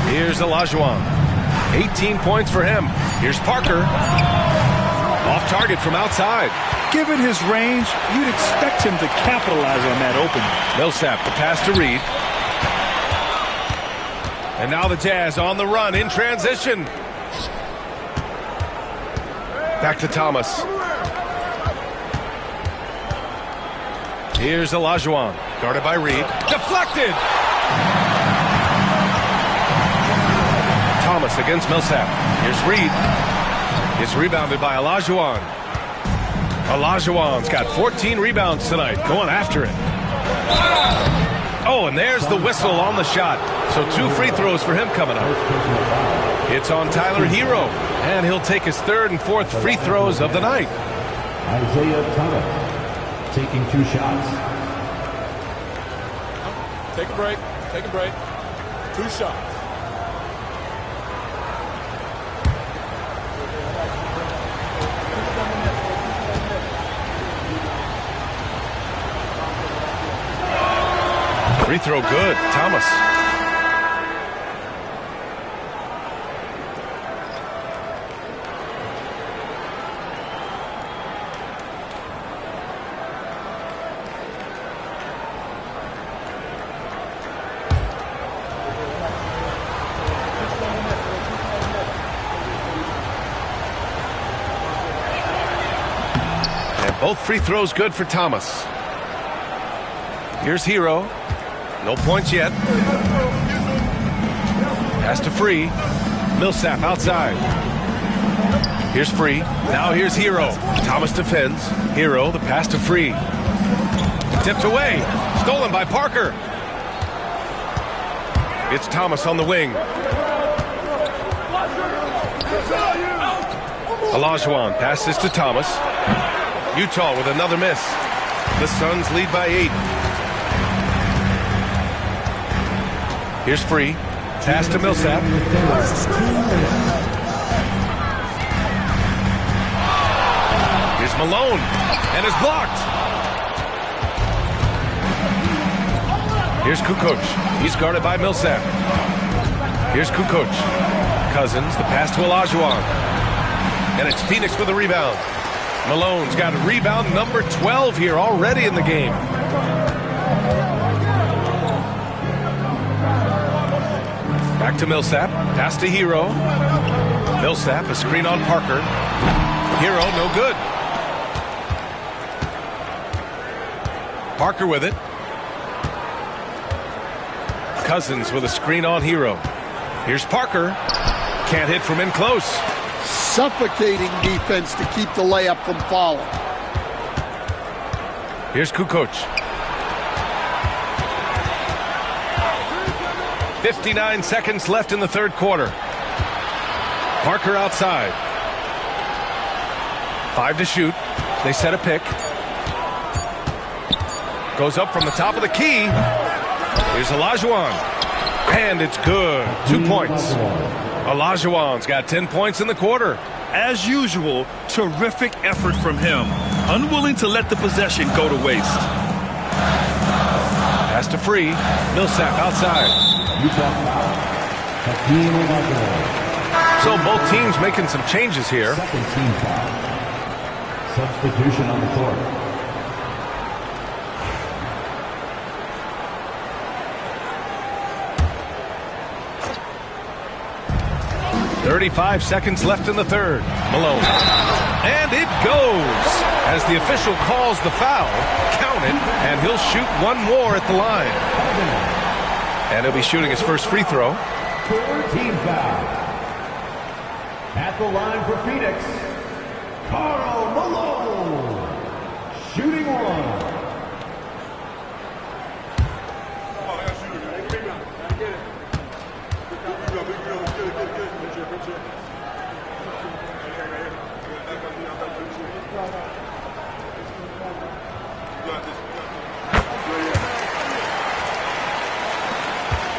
Here's Olajuwon. 18 points for him. Here's Parker. Off target from outside. Given his range, you'd expect him to capitalize on that opening. Millsap, the pass to Reed. And now the Jazz on the run in transition. Back to Thomas. Here's Olajuwon, guarded by Reed. Deflected! Thomas against Millsap. Here's Reed. It's rebounded by Olajuwon. Olajuwon's got 14 rebounds tonight, going after it. Oh, and there's the whistle on the shot. So 2 free throws for him coming up. It's on Tyler Hero, and he'll take his 3rd and 4th free throws of the night. Isaiah Thomas taking 2 shots. Take a break. Take a break. 2 shots. Free throw good, Thomas. And both free throws good for Thomas. Here's Hero. No points yet. Pass to Free. Millsap outside. Here's Free. Now here's Hero. Thomas defends. Hero, the pass to Free. Tipped away. Stolen by Parker. It's Thomas on the wing. Olajuwon passes to Thomas. Utah with another miss. The Suns lead by 8. Here's Free. Pass to Millsap. Here's Malone. And it's blocked. Here's Kukoc. He's guarded by Millsap. Here's Kukoc. Cousins, the pass to Olajuwon. And it's Phoenix with a rebound. Malone's got rebound number 12 here already in the game. Back to Millsap. Pass to Hero. Millsap, a screen on Parker. Hero, no good. Parker with it. Cousins with a screen on Hero. Here's Parker. Can't hit from in close. suffocating defense to keep the layup from falling. Here's Kukoc. 59 seconds left in the third quarter. Parker outside. 5 to shoot. They set a pick. Goes up from the top of the key. Here's Olajuwon. And it's good. 2 points. Olajuwon's got 10 points in the quarter. As usual, terrific effort from him. Unwilling to let the possession go to waste. Pass to Free. Millsap outside. So both teams making some changes here. Second team foul. Substitution on the court. 35 seconds left in the third. Malone. And it goes. As the official calls the foul, count it, and he'll shoot one more at the line. And he'll be shooting his first free throw. Team foul. At the line for Phoenix, Karl Malone. Shooting one.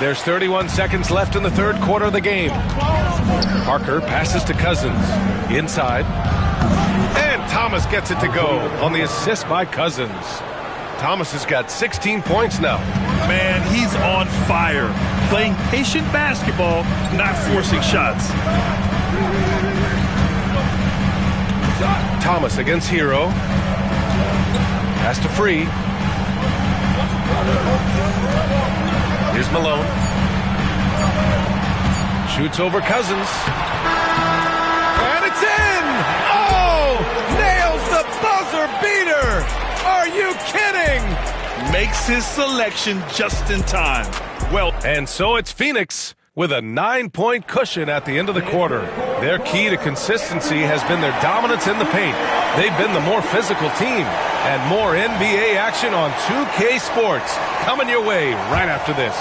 There's 31 seconds left in the third quarter of the game. Parker passes to Cousins. Inside. And Thomas gets it to go on the assist by Cousins. Thomas has got 16 points now. Man, he's on fire. Playing patient basketball, not forcing shots. Thomas against Hero. Pass to Free. Here's Malone. Shoots over Cousins. And it's in! Oh! Nails the buzzer beater! Are you kidding? Makes his selection just in time. Well, and so it's Phoenix with a 9-point cushion at the end of the quarter. Their key to consistency has been their dominance in the paint. They've been the more physical team. And more NBA action on 2K Sports coming your way right after this.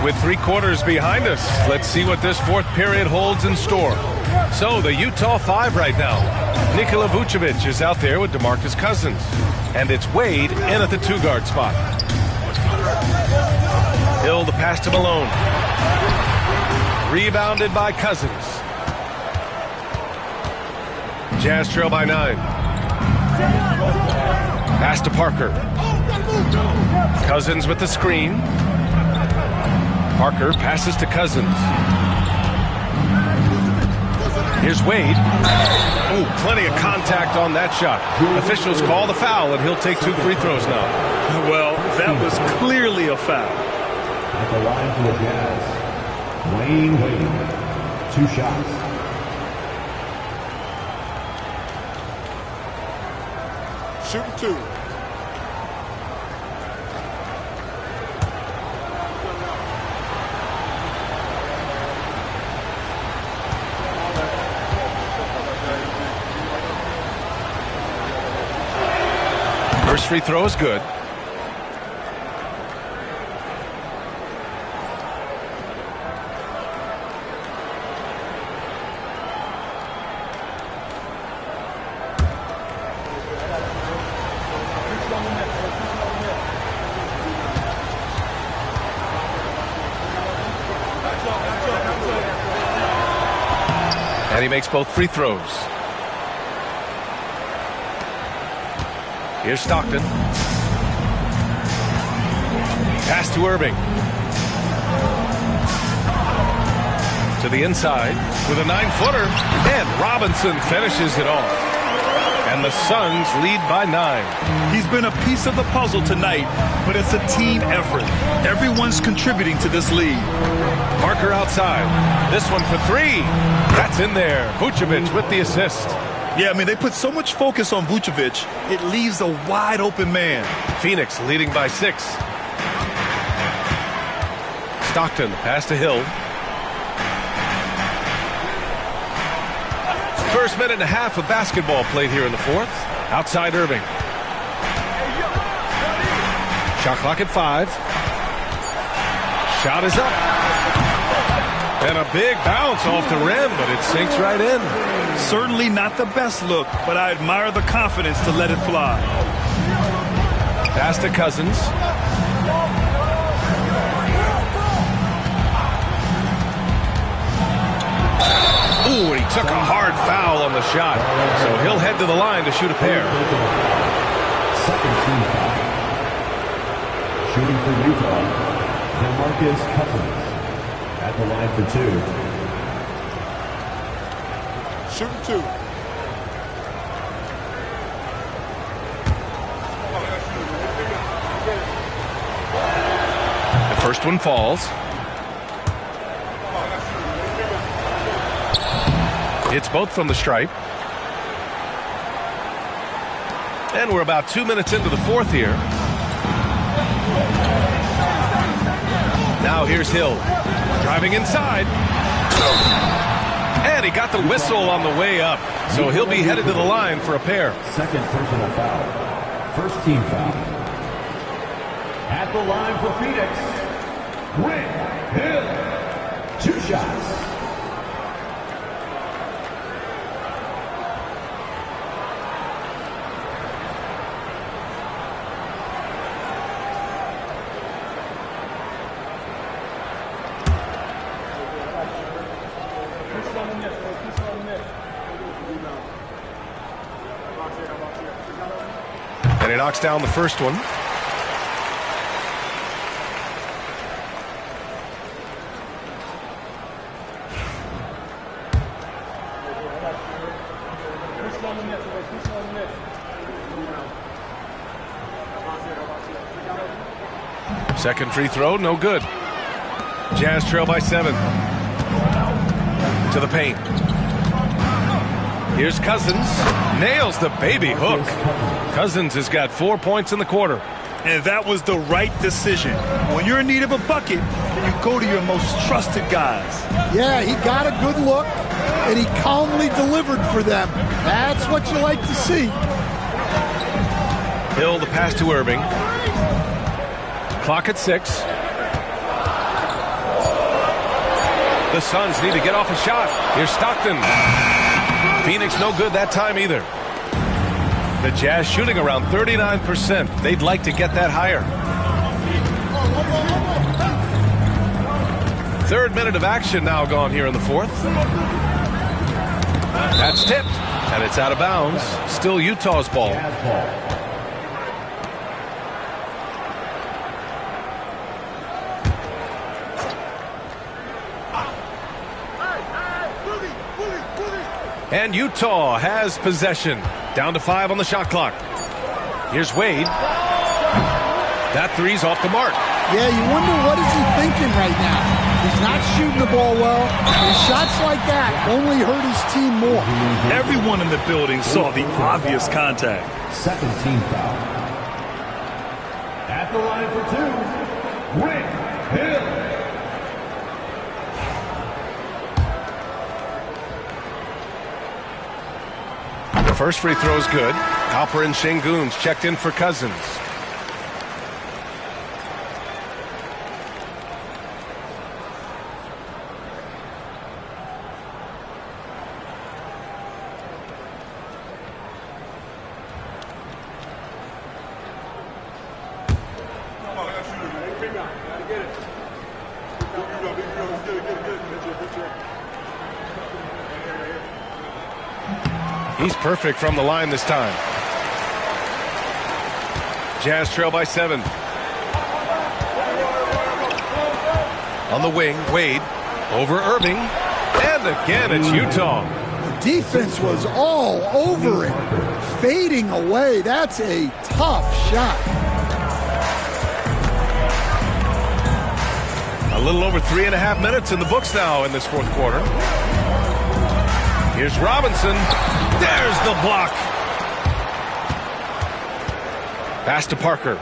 With 3 quarters behind us, let's see what this fourth period holds in store. So the Utah 5 right now. Nikola Vucevic is out there with DeMarcus Cousins. And it's Wade in at the 2-guard spot. Hill the pass to Malone. Rebounded by Cousins. Jazz trail by 9. Pass to Parker. Cousins with the screen. Parker passes to Cousins. Here's Wade. Ooh, plenty of contact on that shot. Officials call the foul, and he'll take 2 free throws now. Well, that was clearly a foul. At the line for the Jazz, Wayne Wade. 2 shots. Shooting 2. First free throw is good. And he makes both free throws. Here's Stockton. Pass to Irving. To the inside with a 9-footer. And Robinson finishes it off. And the Suns lead by 9. He's been a piece of the puzzle tonight, but it's a team effort. Everyone's contributing to this lead. Parker outside. This one for 3. That's in there. Vucevic with the assist. Yeah, I mean, they put so much focus on Vucevic, it leaves a wide open man. Phoenix leading by 6. Stockton, pass to Hill. First minute and a half of basketball played here in the fourth. Outside Irving. Shot clock at 5. Shot is up. And a big bounce off the rim, but it sinks right in. Certainly not the best look, but I admire the confidence to let it fly. Pass to Cousins. Ooh, and he took a hard foul on the shot. So he'll head to the line to shoot a pair. Second team foul. Shooting for Utah, DeMarcus Cousins at the line for 2. Shooting 2. The first one falls. It's both from the stripe. And we're about 2 minutes into the fourth here. Now here's Hill. Driving inside. And he got the whistle on the way up. So he'll be headed to the line for a pair. Second personal foul. First team foul. At the line for Phoenix, Rick Hill. 2 shots. And he knocks down the first one. Second free throw, no good. Jazz trail by 7. To the paint. Here's Cousins. Nails the baby hook. Cousins has got 4 points in the quarter. And that was the right decision. When you're in need of a bucket, you go to your most trusted guys. Yeah, he got a good look, and he calmly delivered for them. That's what you like to see. Hill, the pass to Irving. Clock at 6. The Suns need to get off a shot. Here's Stockton. Phoenix no good that time either. The Jazz shooting around 39%. They'd like to get that higher. Third minute of action now gone here in the fourth. That's tipped, and it's out of bounds. Still Utah's ball. And Utah has possession. Down to 5 on the shot clock. Here's Wade. That three's off the mark. Yeah, you wonder what is he thinking right now. He's not shooting the ball well. And shots like that only hurt his team more. Everyone in the building saw the obvious contact. Second team foul. At the line for 2, Rick Hill. First free throw is good. Alperen Şengün's checked in for Cousins. He's perfect from the line this time. Jazz trail by 7. On the wing, Wade over Irving. And again, it's Utah. The defense was all over it. Fading away. That's a tough shot. A little over 3.5 minutes in the books now in this fourth quarter. Here's Robinson. There's the block. Pass to Parker.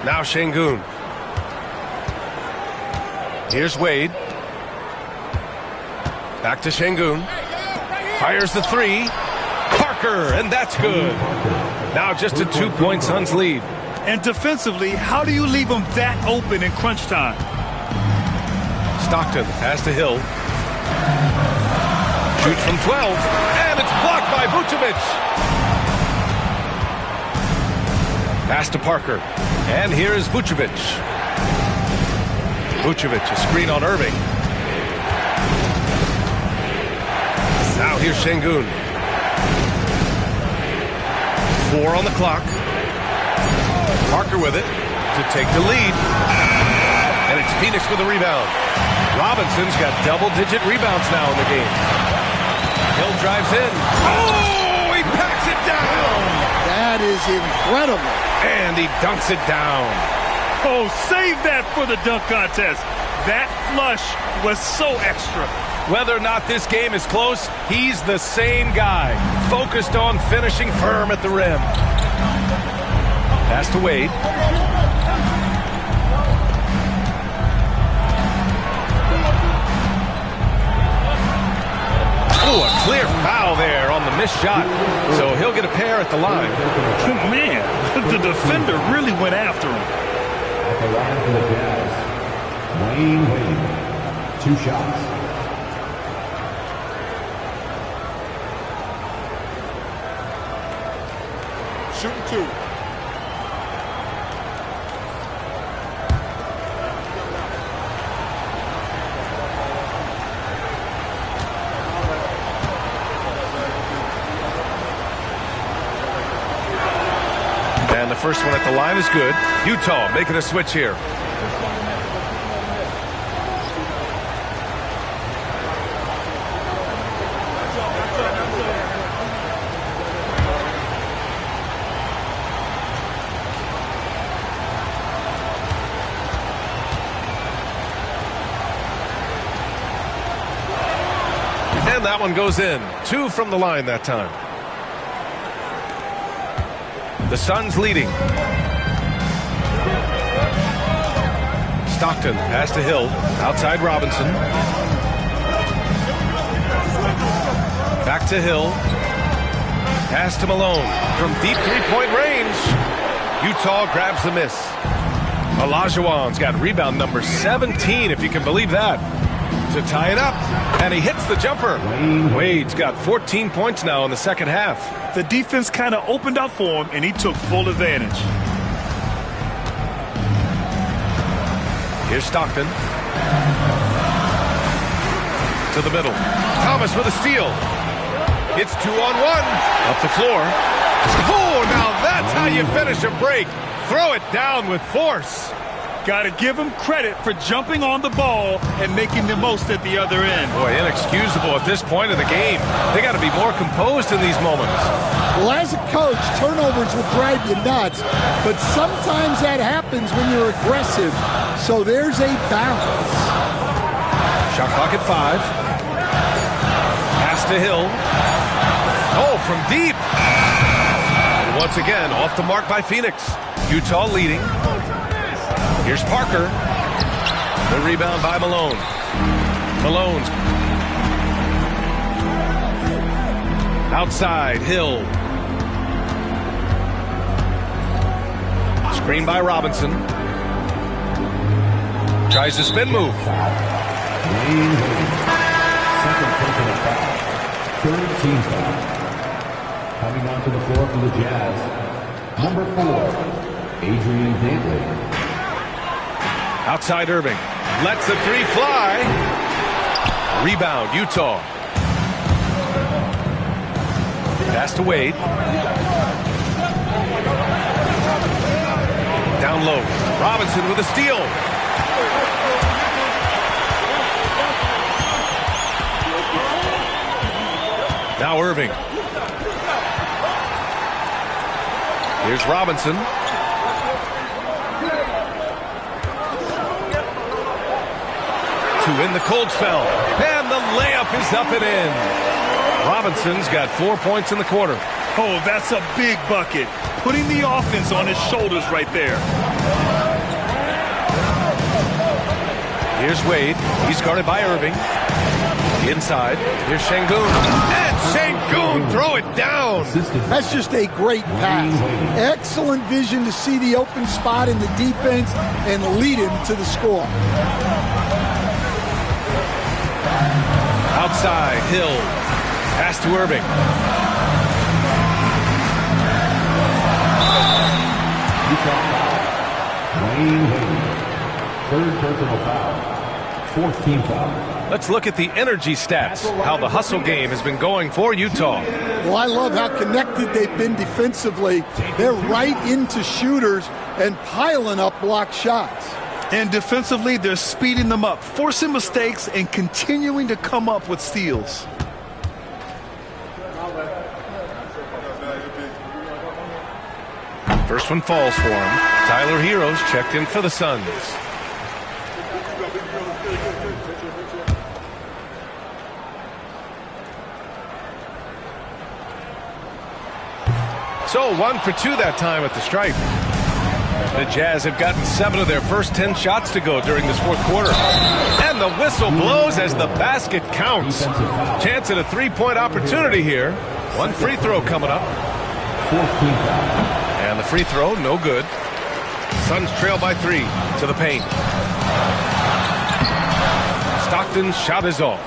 Now Şengün. Here's Wade. Back to Şengün. Fires the three. Parker, and that's good. Now just a 2-point Suns lead. And defensively, how do you leave them that open in crunch time? Stockton, pass to Hill. Shoots from 12, and it's blocked by Vucevic. Pass to Parker, and here is Vucevic. Vucevic, a screen on Irving. Now here's Şengün. 4 on the clock. Parker with it to take the lead. And it's Phoenix with a rebound. Robinson's got double-digit rebounds now in the game. Hill drives in. Oh, he packs it down. That is incredible. And he dunks it down. Oh, save that for the dunk contest. That flush was so extra. Whether or not this game is close, he's the same guy, focused on finishing firm at the rim. Pass to Wade. Oh, a clear foul there on the missed shot. So he'll get a pair at the line. Man, the defender really went after him. At the line for the Jazz, Wayne Wade. 2 shots. Shooting 2. And the first one at the line is good. Utah making a switch here. And that one goes in. 2 from the line that time. The Suns leading. Stockton, pass to Hill. Outside Robinson. Back to Hill. Pass to Malone. From deep three-point range. Utah grabs the miss. Olajuwon's got rebound number 17, if you can believe that. To tie it up. And he hits the jumper. Wade's got 14 points now in the second half. The defense kind of opened up for him, and he took full advantage. Here's Stockton. To the middle. Thomas with a steal. It's 2-on-1. Up the floor. Oh, now that's how you finish a break. Throw it down with force. Got to give him credit for jumping on the ball and making the most at the other end. Boy, inexcusable at this point of the game. They got to be more composed in these moments. Well, as a coach, turnovers will drive you nuts, but sometimes that happens when you're aggressive. So there's a balance. Shot clock at 5. Pass to Hill. Oh, from deep. And once again, off the mark by Phoenix. Utah leading. Here's Parker. The rebound by Malone. Malone's outside. Hill. Screen by Robinson. Tries to spin move. Second personal foul. Third team foul. Coming onto the floor for the Jazz, number 4, Adrian Dantley. Outside Irving. Lets the three fly. Rebound, Utah. Pass to Wade. Down low. Robinson with a steal. Now Irving. Here's Robinson. To win the cold spell. And the layup is up and in. Robinson's got 4 points in the quarter. Oh, that's a big bucket. Putting the offense on his shoulders right there. Here's Wade. He's guarded by Irving. Inside, here's Şengün. And Şengün, throw it down. That's just a great pass. Excellent vision to see the open spot in the defense and lead him to the score. Outside, Hill. Pass to Irving. Third personal foul. Fourth team foul. Let's look at the energy stats, how the hustle game has been going for Utah. Well, I love how connected they've been defensively. They're right into shooters and piling up block shots. And defensively, they're speeding them up, forcing mistakes and continuing to come up with steals. First one falls for him. Tyler Hero's checked in for the Suns. So 1 for 2 that time at the stripe. The Jazz have gotten 7 of their first 10 shots to go during this fourth quarter. And the whistle blows as the basket counts. Chance at a three-point opportunity here. One free throw coming up. And the free throw, no good. Suns trail by 3 to the paint. Stockton's shot is off.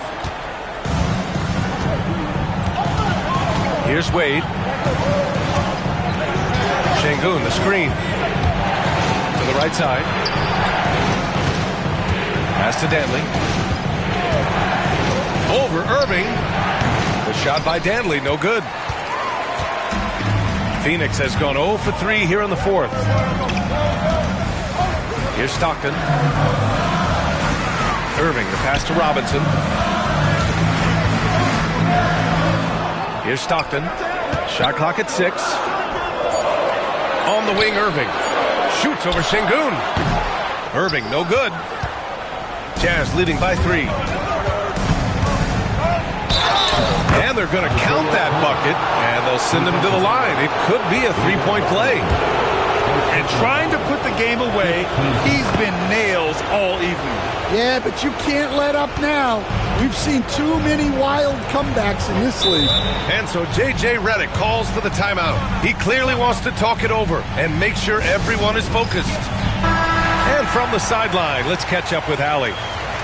Here's Wade. Şengün, the screen. To the right side. Pass to Dantley. Over Irving. The shot by Dantley, no good. Phoenix has gone 0 for 3 here in the fourth. Here's Stockton. Irving, the pass to Robinson. Here's Stockton. Shot clock at 6. On the wing, Irving. Shoots over Şengün. Irving, no good. Jazz leading by 3. And they're going to count that bucket, and they'll send him to the line. It could be a three-point play. And trying to put the game away, he's been nails all evening. Yeah, but you can't let up now. We've seen too many wild comebacks in this league. And so J.J. Redick calls for the timeout. He clearly wants to talk it over and make sure everyone is focused. And from the sideline, let's catch up with Allie.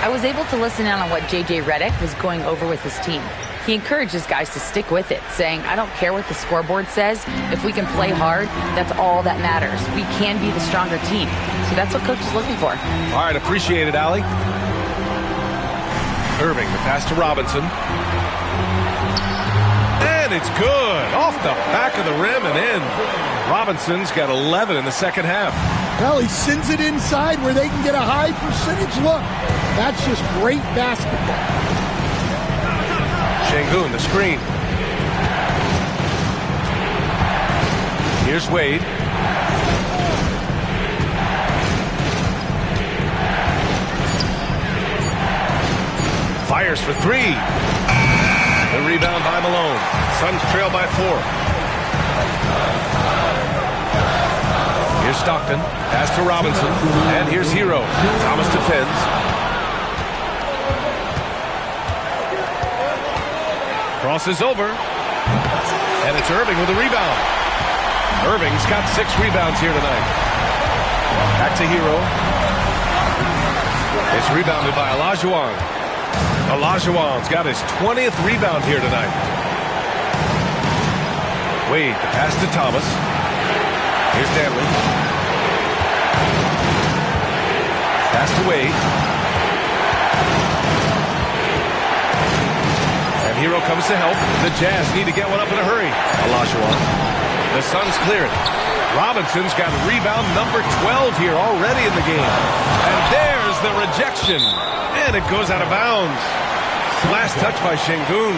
I was able to listen in on what J.J. Redick was going over with his team. He encourages guys to stick with it, saying, I don't care what the scoreboard says. If we can play hard, that's all that matters. We can be the stronger team. So that's what Coach is looking for. All right, appreciate it, Allie. Irving, the pass to Robinson. And it's good. Off the back of the rim and in. Robinson's got 11 in the second half. Well, he sends it inside where they can get a high percentage look. That's just great basketball. Şengün, the screen. Here's Wade. Fires for 3. The rebound by Malone. Suns trail by 4. Here's Stockton. Pass to Robinson. And here's Hero. Thomas defends. Crosses over. And it's Irving with a rebound. Irving's got 6 rebounds here tonight. Back to Hero. It's rebounded by Olajuwon. Olajuwon's got his 20th rebound here tonight. Wade, the pass to Thomas. Here's Dantley. Pass to Wade. And Hero comes to help. The Jazz need to get one up in a hurry. Olajuwon. The Suns clear it. Robinson's got rebound number 12 here already in the game. And there's the rejection. And it goes out of bounds. Last touch by Şengün.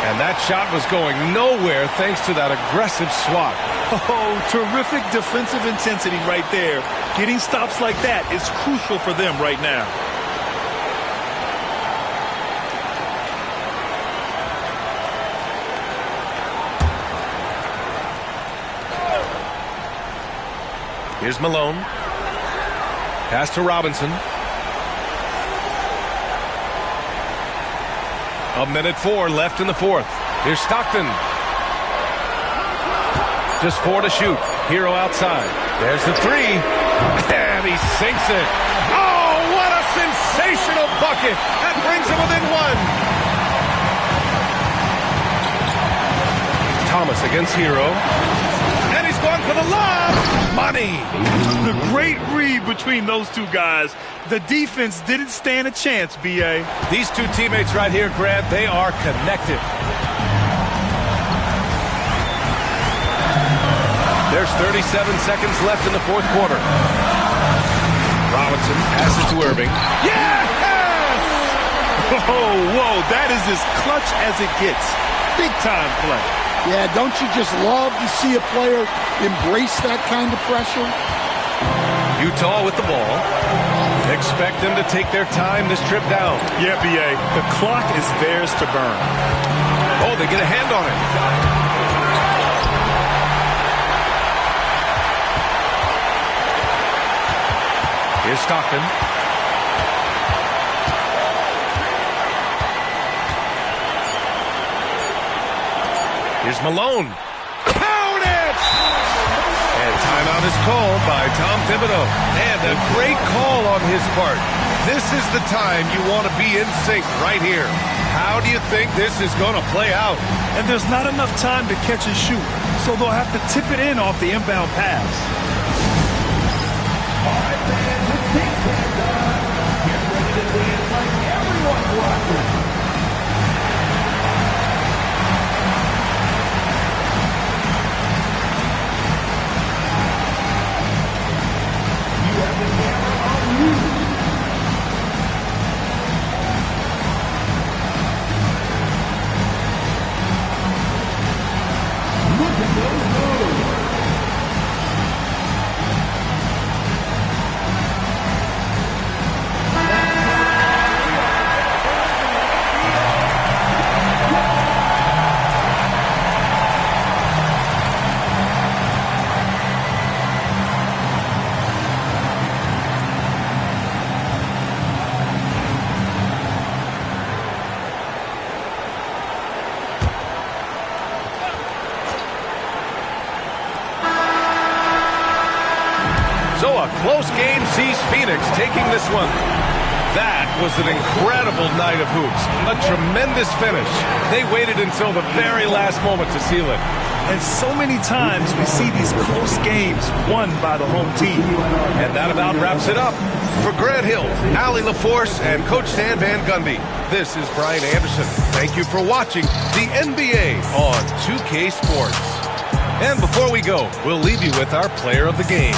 And that shot was going nowhere thanks to that aggressive swat. Oh, terrific defensive intensity right there. Getting stops like that is crucial for them right now. Here's Malone. Pass to Robinson. 1:04 left in the fourth. Here's Stockton. Just 4 to shoot. Hero outside. There's the three. And he sinks it. Oh, what a sensational bucket. That brings him within one. Thomas against Hero. And he's going for the lob. Money. The great read between those two guys. The defense didn't stand a chance, B.A. These two teammates right here, Grant, they are connected. There's 37 seconds left in the fourth quarter. Robinson passes to Irving. Yes! Whoa, that is as clutch as it gets. Big time play. Yeah, don't you just love to see a player embrace that kind of pressure? Utah with the ball. Expect them to take their time this trip down. Yeah, B.A., the clock is theirs to burn. Oh, they get a hand on it. Here's Stockton. Here's Malone. Count it! And timeout is called by Tom Thibodeau. And a great call on his part. This is the time you want to be in sync right here. How do you think this is going to play out? And there's not enough time to catch and shoot, so they'll have to tip it in off the inbound pass. All right, fans, it's game time. Get ready to dance like everyone's watching. You have the camera on you. Look at those moves. So a close game sees Phoenix taking this one. That was an incredible night of hoops. A tremendous finish. They waited until the very last moment to seal it. And so many times we see these close games won by the home team. And that about wraps it up. For Grant Hill, Allie LaForce, and Coach Stan Van Gundy, this is Brian Anderson. Thank you for watching the NBA on 2K Sports. And before we go, we'll leave you with our player of the game.